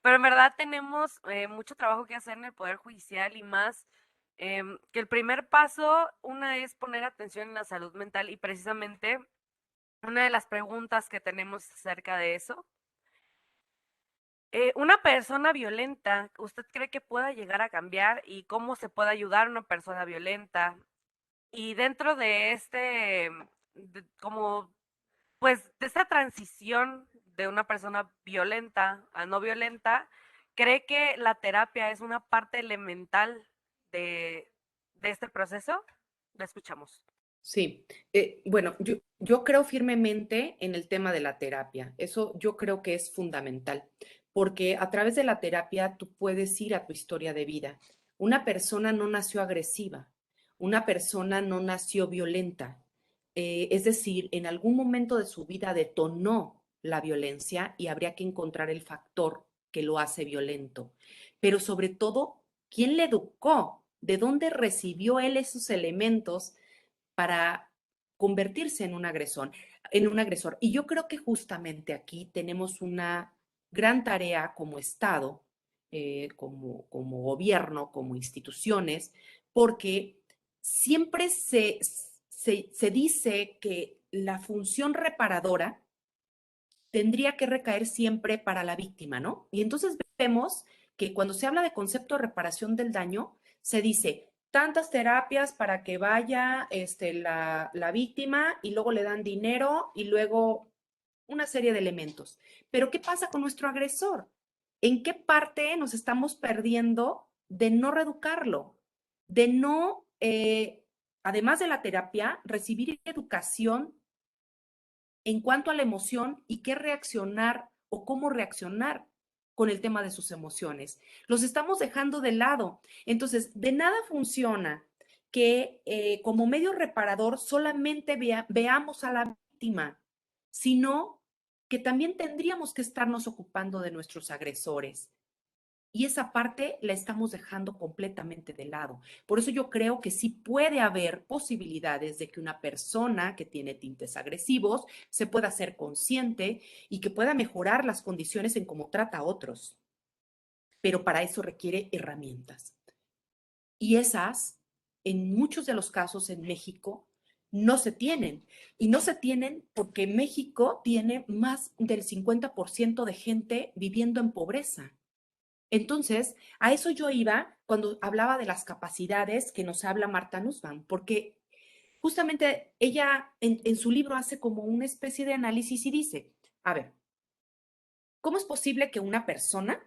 Pero en verdad tenemos mucho trabajo que hacer en el Poder Judicial y más que el primer paso, una es poner atención en la salud mental y precisamente una de las preguntas que tenemos acerca de eso. Una persona violenta, ¿usted cree que pueda llegar a cambiar y cómo se puede ayudar a una persona violenta? Y dentro de como, pues, de esta transición de una persona violenta a no violenta, ¿cree que la terapia es una parte elemental de, de este proceso? La escuchamos. Sí, bueno, yo creo firmemente en el tema de la terapia. Eso yo creo que es fundamental, porque a través de la terapia tú puedes ir a tu historia de vida. Una persona no nació agresiva, una persona no nació violenta. Es decir, en algún momento de su vida detonó la violencia y habría que encontrar el factor que lo hace violento. Pero sobre todo, ¿quién le educó? ¿De dónde recibió él esos elementos para convertirse en un agresor, en un agresor? Y yo creo que justamente aquí tenemos una gran tarea como Estado, como gobierno, como instituciones, porque siempre se dice que la función reparadora tendría que recaer siempre para la víctima, ¿no? Y entonces vemos que cuando se habla de concepto de reparación del daño, se dice tantas terapias para que vaya la víctima y luego le dan dinero y luego una serie de elementos. Pero ¿qué pasa con nuestro agresor? ¿En qué parte nos estamos perdiendo de no reeducarlo? De no, además de la terapia, recibir educación en cuanto a la emoción y qué reaccionar o cómo reaccionar con el tema de sus emociones. Los estamos dejando de lado. Entonces, de nada funciona que como medio reparador solamente veamos a la víctima, sino que también tendríamos que estarnos ocupando de nuestros agresores. Y esa parte la estamos dejando completamente de lado. Por eso yo creo que sí puede haber posibilidades de que una persona que tiene tintes agresivos se pueda ser consciente y que pueda mejorar las condiciones en cómo trata a otros. Pero para eso requiere herramientas. Y esas, en muchos de los casos en México, no se tienen. Y no se tienen porque México tiene más del 50% de gente viviendo en pobreza. Entonces, a eso yo iba cuando hablaba de las capacidades que nos habla Marta Nussbaum, porque justamente ella en su libro hace como una especie de análisis y dice, a ver, ¿cómo es posible que una persona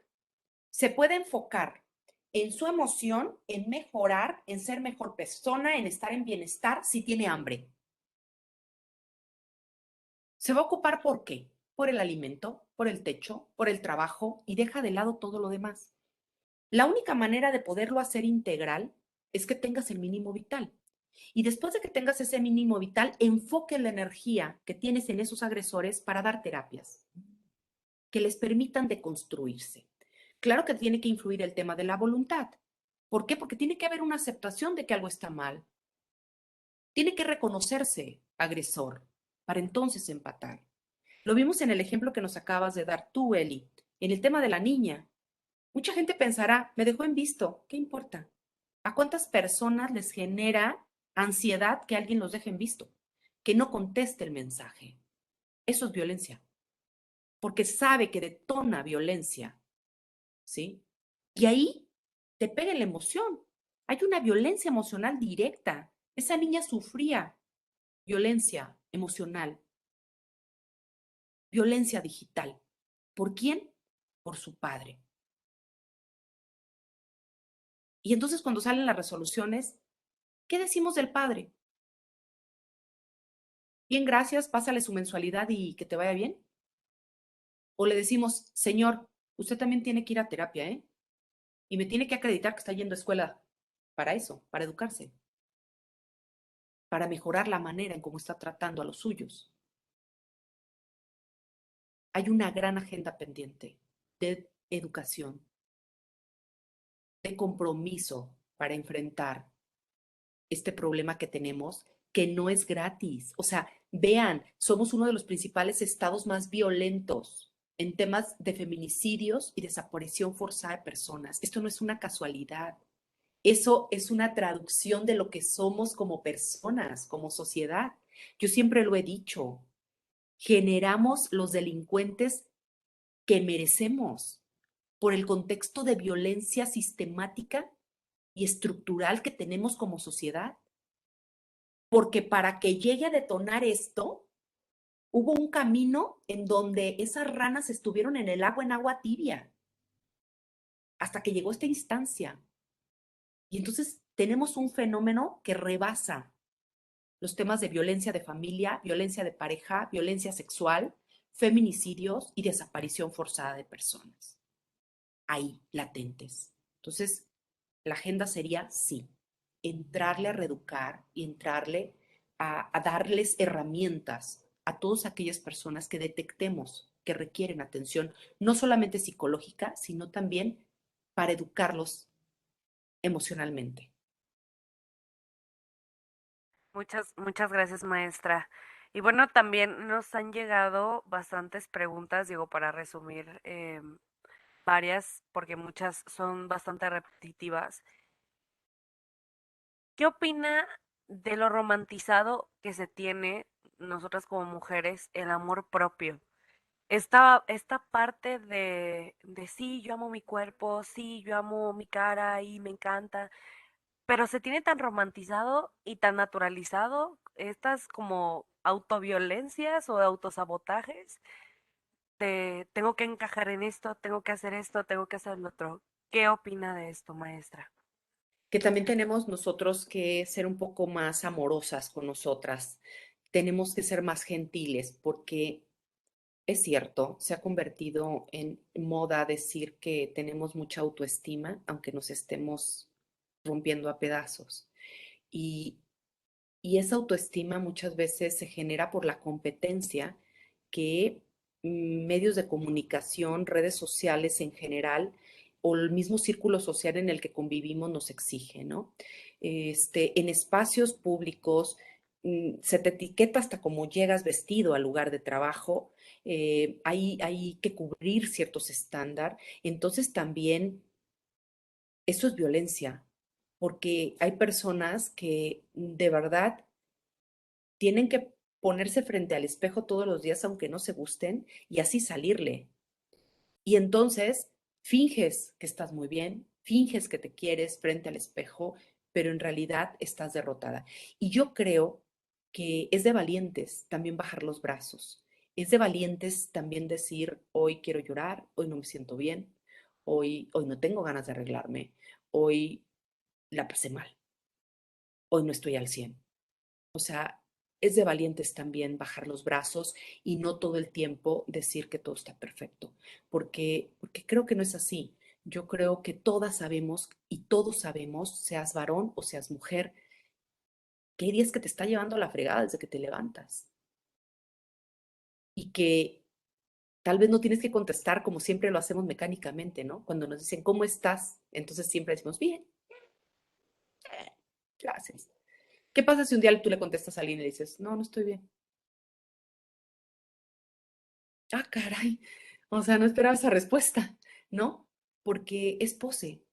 se pueda enfocar en su emoción, en mejorar, en ser mejor persona, en estar en bienestar si tiene hambre? Se va a ocupar ¿por qué? Por el alimento, por el techo, por el trabajo y deja de lado todo lo demás. La única manera de poderlo hacer integral es que tengas el mínimo vital. Y después de que tengas ese mínimo vital, enfoque la energía que tienes en esos agresores para dar terapias que les permitan deconstruirse. Claro que tiene que influir el tema de la voluntad. ¿Por qué? Porque tiene que haber una aceptación de que algo está mal. Tiene que reconocerse agresor para entonces empatar. Lo vimos en el ejemplo que nos acabas de dar tú, Eli, en el tema de la niña. Mucha gente pensará, me dejó en visto, ¿qué importa? ¿A cuántas personas les genera ansiedad que alguien los deje en visto? que no conteste el mensaje. Eso es violencia, porque sabe que detona violencia, ¿sí? Y ahí te pega la emoción. Hay una violencia emocional directa. Esa niña sufría violencia emocional, violencia digital. ¿Por quién? Por su padre. Y entonces cuando salen las resoluciones, ¿qué decimos del padre? Bien, gracias, pásale su mensualidad y que te vaya bien. O le decimos, señor, usted también tiene que ir a terapia, ¿eh? Y me tiene que acreditar que está yendo a escuela para eso, para educarse, para mejorar la manera en cómo está tratando a los suyos. Hay una gran agenda pendiente de educación, de compromiso para enfrentar este problema que tenemos, que no es gratis. O sea, vean, somos uno de los principales estados más violentos en temas de feminicidios y desaparición forzada de personas. Esto no es una casualidad. Eso es una traducción de lo que somos como personas, como sociedad. Yo siempre lo he dicho, generamos los delincuentes que merecemos por el contexto de violencia sistemática y estructural que tenemos como sociedad. Porque para que llegue a detonar esto, hubo un camino en donde esas ranas estuvieron en el agua, en agua tibia, hasta que llegó esta instancia. Y entonces tenemos un fenómeno que rebasa los temas de violencia de familia, violencia de pareja, violencia sexual, feminicidios y desaparición forzada de personas. Ahí, latentes. Entonces, la agenda sería, sí, entrarle a reeducar y entrarle a darles herramientas a todas aquellas personas que detectemos que requieren atención, no solamente psicológica, sino también para educarlos emocionalmente. Muchas gracias, maestra. Y bueno, también nos han llegado bastantes preguntas, digo, para resumir varias, porque muchas son bastante repetitivas. ¿Qué opina de lo romantizado que se tiene nosotras como mujeres el amor propio? Esta parte de sí, yo amo mi cuerpo, sí, yo amo mi cara y me encanta, pero se tiene tan romantizado y tan naturalizado estas como autoviolencias o autosabotajes de tengo que encajar en esto, tengo que hacer esto, tengo que hacer lo otro. ¿Qué opina de esto, maestra? Que también tenemos nosotros que ser un poco más amorosas con nosotras. Tenemos que ser más gentiles porque es cierto, se ha convertido en moda decir que tenemos mucha autoestima, aunque nos estemos rompiendo a pedazos. Y, y esa autoestima muchas veces se genera por la competencia que medios de comunicación, redes sociales en general, o el mismo círculo social en el que convivimos nos exige, ¿no? En espacios públicos se te etiqueta hasta cómo llegas vestido al lugar de trabajo, hay que cubrir ciertos estándares, entonces también eso es violencia, porque hay personas que de verdad tienen que ponerse frente al espejo todos los días, aunque no se gusten, y así salirle. Y entonces finges que estás muy bien, finges que te quieres frente al espejo, pero en realidad estás derrotada. Y yo creo que es de valientes también bajar los brazos. Es de valientes también decir, hoy quiero llorar, hoy no me siento bien, hoy no tengo ganas de arreglarme, hoy la pasé mal, hoy no estoy al 100. O sea, es de valientes también bajar los brazos y no todo el tiempo decir que todo está perfecto, porque creo que no es así. Yo creo que todas sabemos y todos sabemos, seas varón o seas mujer, que hay días que te está llevando a la fregada desde que te levantas y que tal vez no tienes que contestar como siempre lo hacemos mecánicamente, ¿no? Cuando nos dicen, ¿cómo estás? Entonces siempre decimos, bien, gracias. ¿Qué pasa si un día tú le contestas a alguien y le dices, no, no estoy bien? Ah, caray. O sea, no esperaba esa respuesta, ¿no? Porque es pose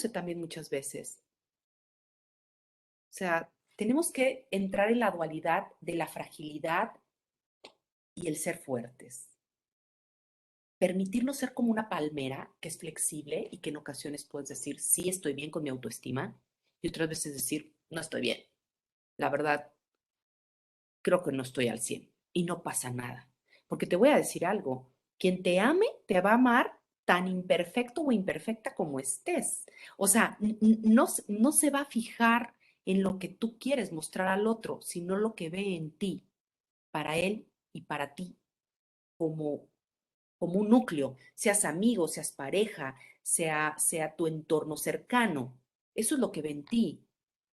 también muchas veces. O sea, tenemos que entrar en la dualidad de la fragilidad y el ser fuertes. Permitirnos ser como una palmera que es flexible y que en ocasiones puedes decir, sí, estoy bien con mi autoestima, y otras veces decir, no estoy bien. La verdad, creo que no estoy al 100 y no pasa nada. Porque te voy a decir algo, quien te ame te va a amar tan imperfecto o imperfecta como estés. O sea, no se va a fijar en lo que tú quieres mostrar al otro, sino lo que ve en ti, para él y para ti, como, como un núcleo, seas amigo, seas pareja, sea tu entorno cercano. Eso es lo que ve en ti,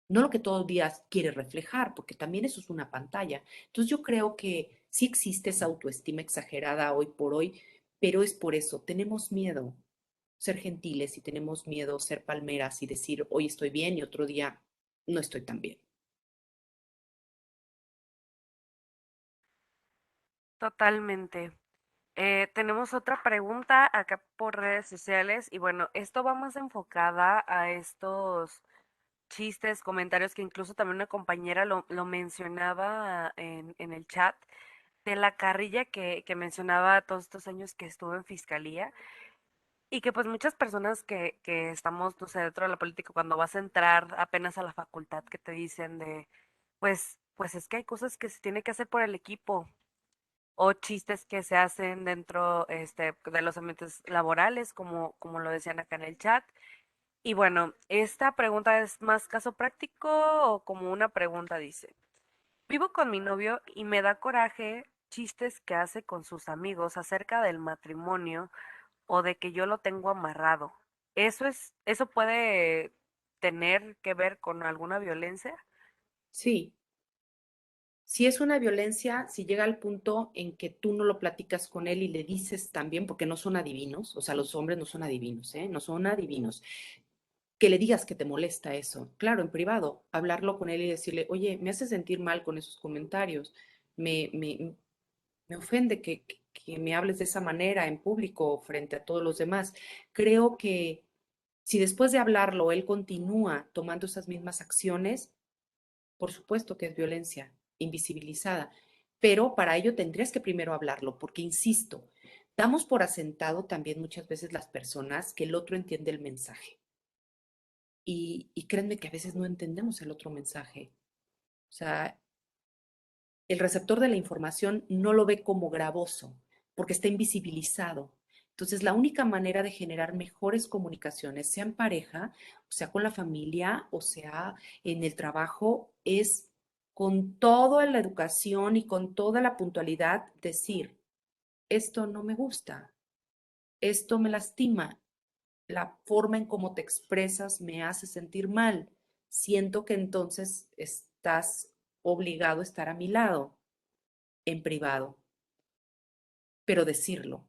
no lo que todos los días quiere reflejar, porque también eso es una pantalla. Entonces yo creo que sí existe esa autoestima exagerada hoy por hoy, pero es por eso, tenemos miedo ser gentiles y tenemos miedo ser palmeras y decir, hoy estoy bien y otro día no estoy tan bien. Totalmente. Tenemos otra pregunta acá por redes sociales y bueno, esto va más enfocada a estos chistes, comentarios que incluso también una compañera lo mencionaba en el chat de la carrilla que mencionaba todos estos años que estuvo en fiscalía y que pues muchas personas que estamos, no sé, dentro de la política, cuando vas a entrar apenas a la facultad que te dicen de, pues es que hay cosas que se tiene que hacer por el equipo o chistes que se hacen dentro de los ambientes laborales, como lo decían acá en el chat. Y bueno, esta pregunta es más caso práctico o como una pregunta dice, vivo con mi novio y me da coraje chistes que hace con sus amigos acerca del matrimonio o de que yo lo tengo amarrado. Eso puede tener que ver con alguna violencia. Sí, si es una violencia, si llega al punto en que tú no lo platicas con él y le dices también, porque no son adivinos, o sea, los hombres no son adivinos, ¿eh? No son adivinos, que le digas que te molesta eso. Claro, en privado, hablarlo con él y decirle, oye, me hace sentir mal con esos comentarios, me, me, me ofende que me hables de esa manera en público frente a todos los demás. Creo que si después de hablarlo él continúa tomando esas mismas acciones, por supuesto que es violencia invisibilizada, pero para ello tendrías que primero hablarlo, porque insisto, damos por asentado también muchas veces las personas que el otro entiende el mensaje. Y créanme que a veces no entendemos el otro mensaje. O sea, el receptor de la información no lo ve como gravoso porque está invisibilizado. Entonces, la única manera de generar mejores comunicaciones, sea en pareja, o sea con la familia, o sea en el trabajo, es con toda la educación y con toda la puntualidad decir, esto no me gusta, esto me lastima, la forma en cómo te expresas me hace sentir mal. Siento que entonces estás obligado a estar a mi lado en privado, pero decirlo.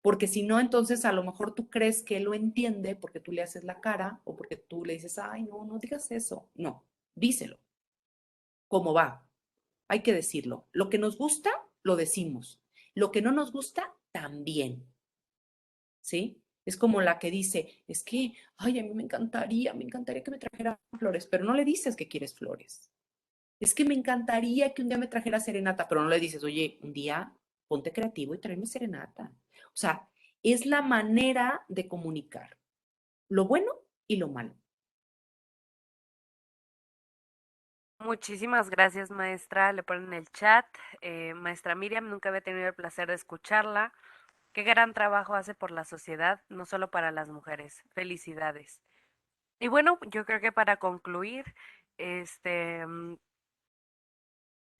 Porque si no, entonces a lo mejor tú crees que él lo entiende porque tú le haces la cara o porque tú le dices, ay, no, no digas eso. No, díselo. ¿Cómo va? Hay que decirlo. Lo que nos gusta, lo decimos. Lo que no nos gusta, también. ¿Sí? Es como la que dice, es que, ay, a mí me encantaría que me trajeran flores, pero no le dices que quieres flores. Es que me encantaría que un día me trajera serenata, pero no le dices, oye, un día ponte creativo y tráeme serenata. O sea, es la manera de comunicar lo bueno y lo malo. Muchísimas gracias, maestra. Le ponen en el chat. Maestra Miriam, nunca había tenido el placer de escucharla. Qué gran trabajo hace por la sociedad, no solo para las mujeres. Felicidades. Y bueno, yo creo que para concluir, este, mm,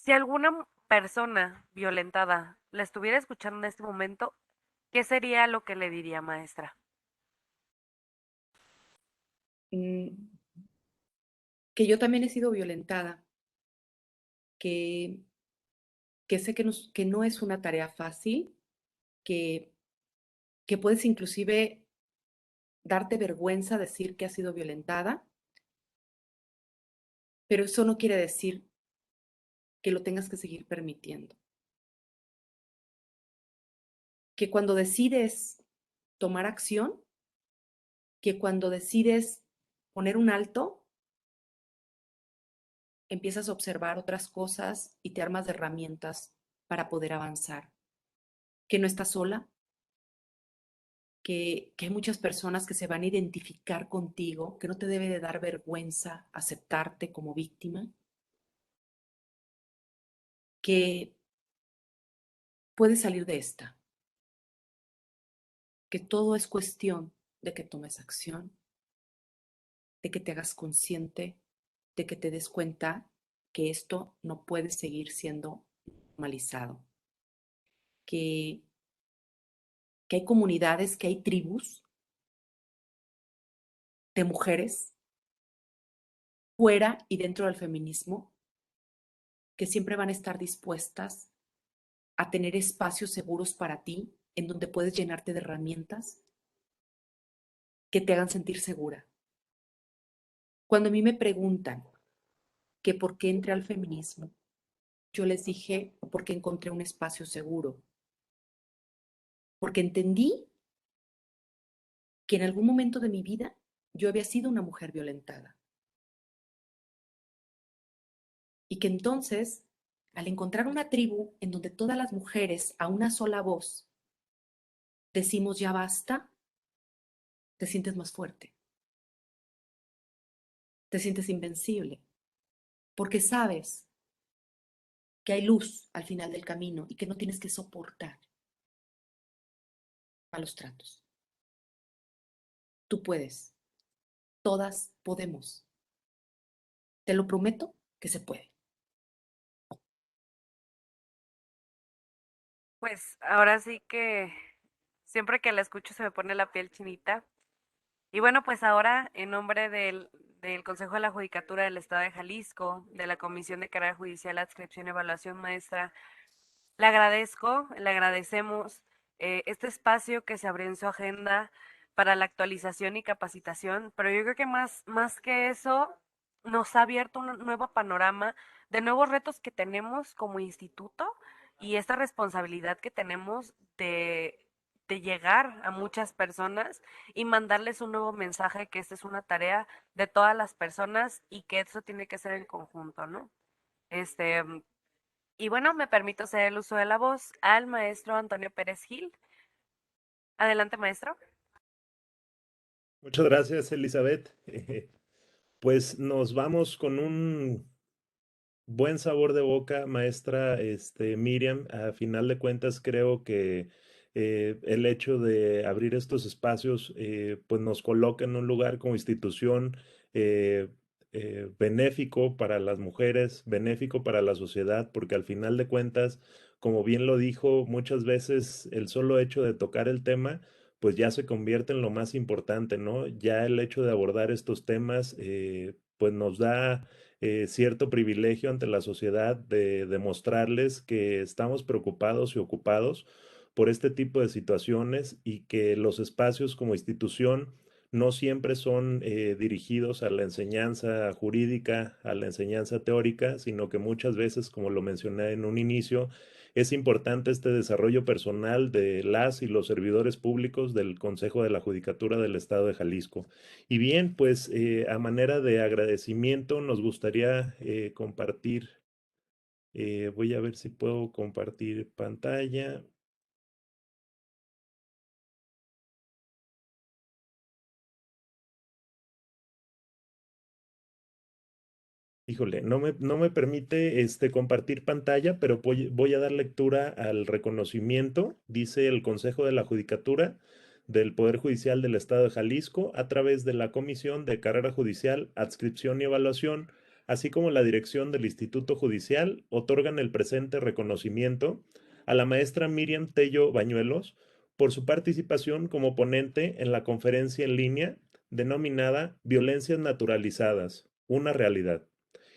si alguna persona violentada la estuviera escuchando en este momento, ¿qué sería lo que le diría, maestra? Mm, que yo también he sido violentada, que, que sé que no es una tarea fácil, que, que puedes inclusive darte vergüenza decir que has sido violentada, pero eso no quiere decir que lo tengas que seguir permitiendo. Que cuando decides tomar acción, que cuando decides poner un alto, empiezas a observar otras cosas y te armas de herramientas para poder avanzar. Que no estás sola, que hay muchas personas que se van a identificar contigo, que no te debe de dar vergüenza aceptarte como víctima, que puedes salir de esta, que todo es cuestión de que tomes acción, de que te hagas consciente, de que te des cuenta que esto no puede seguir siendo normalizado, que, que hay comunidades, que hay tribus de mujeres fuera y dentro del feminismo que siempre van a estar dispuestas a tener espacios seguros para ti, en donde puedes llenarte de herramientas que te hagan sentir segura. Cuando a mí me preguntan que por qué entré al feminismo, yo les dije porque encontré un espacio seguro, porque entendí que en algún momento de mi vida yo había sido una mujer violentada y que entonces, al encontrar una tribu en donde todas las mujeres a una sola voz decimos ya basta, te sientes más fuerte, te sientes invencible, porque sabes que hay luz al final del camino y que no tienes que soportar malos tratos. Tú puedes, todas podemos. Te lo prometo que se puede. Pues ahora sí que siempre que la escucho se me pone la piel chinita. Y bueno, pues ahora en nombre del Consejo de la Judicatura del Estado de Jalisco, de la Comisión de Carrera Judicial, Adscripción y Evaluación Maestra, le agradezco, le agradecemos este espacio que se abrió en su agenda para la actualización y capacitación, pero yo creo que más que eso, nos ha abierto un nuevo panorama de nuevos retos que tenemos como instituto y esta responsabilidad que tenemos de llegar a muchas personas y mandarles un nuevo mensaje que esta es una tarea de todas las personas y que eso tiene que ser en conjunto, ¿no? Este, y bueno, me permito hacer el uso de la voz al maestro Antonio Pérez Gil. Adelante, maestro. Muchas gracias, Elizabeth. Pues nos vamos con un buen sabor de boca, maestra Miriam. A final de cuentas, creo que el hecho de abrir estos espacios pues nos coloca en un lugar como institución eh, benéfico para las mujeres, benéfico para la sociedad, porque al final de cuentas, como bien lo dijo, muchas veces el solo hecho de tocar el tema pues ya se convierte en lo más importante, ¿no? Ya el hecho de abordar estos temas, pues nos da cierto privilegio ante la sociedad de demostrarles que estamos preocupados y ocupados por este tipo de situaciones y que los espacios como institución no siempre son dirigidos a la enseñanza jurídica, a la enseñanza teórica, sino que muchas veces, como lo mencioné en un inicio, es importante este desarrollo personal de las y los servidores públicos del Consejo de la Judicatura del Estado de Jalisco. Y bien, pues a manera de agradecimiento nos gustaría compartir, voy a ver si puedo compartir pantalla. Híjole, no me permite compartir pantalla, pero voy a dar lectura al reconocimiento. Dice el Consejo de la Judicatura del Poder Judicial del Estado de Jalisco, a través de la Comisión de Carrera Judicial, Adscripción y Evaluación, así como la dirección del Instituto Judicial, otorgan el presente reconocimiento a la maestra Miriam Tello Bañuelos por su participación como ponente en la conferencia en línea denominada Violencias Naturalizadas, una realidad,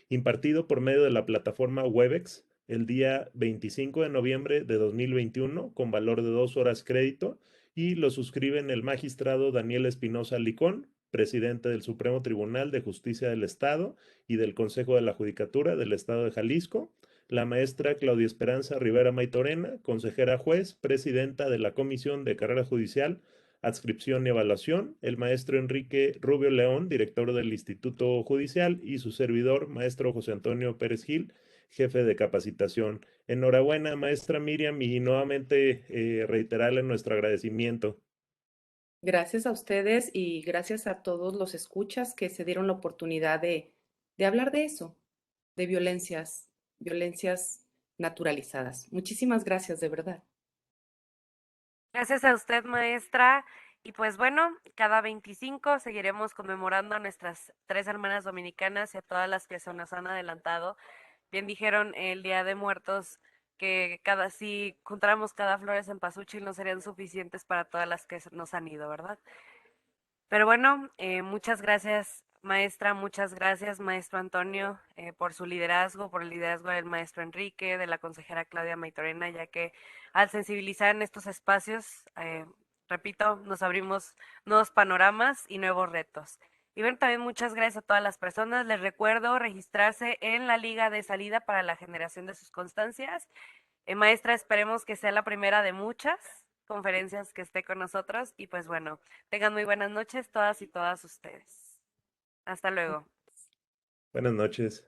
impartido por medio de la plataforma Webex el día 25 de noviembre de 2021 con valor de 2 horas crédito, y lo suscriben el magistrado Daniel Espinosa Licón, presidente del Supremo Tribunal de Justicia del Estado y del Consejo de la Judicatura del Estado de Jalisco, la maestra Claudia Esperanza Rivera Maitorena, consejera juez, presidenta de la Comisión de Carrera Judicial, Adscripción y Evaluación, el maestro Enrique Rubio León, director del Instituto Judicial, y su servidor, maestro José Antonio Pérez Gil, jefe de capacitación. Enhorabuena, maestra Miriam, y nuevamente reiterarle nuestro agradecimiento. Gracias a ustedes y gracias a todos los escuchas que se dieron la oportunidad de hablar de eso, de violencias naturalizadas. Muchísimas gracias, de verdad. Gracias a usted, maestra. Y pues bueno, cada 25 seguiremos conmemorando a nuestras 3 hermanas dominicanas y a todas las que se nos han adelantado. Bien dijeron el Día de Muertos que si juntáramos cada flores en Pasuchil no serían suficientes para todas las que nos han ido, ¿verdad? Pero bueno, muchas gracias, maestra, muchas gracias, maestro Antonio, por su liderazgo, por el liderazgo del maestro Enrique, de la consejera Claudia Maitorena, ya que al sensibilizar en estos espacios, repito, nos abrimos nuevos panoramas y nuevos retos. Y bueno, también muchas gracias a todas las personas. Les recuerdo registrarse en la liga de salida para la generación de sus constancias. Maestra, esperemos que sea la primera de muchas conferencias que esté con nosotros y pues bueno, tengan muy buenas noches todas y todas ustedes. Hasta luego. Buenas noches.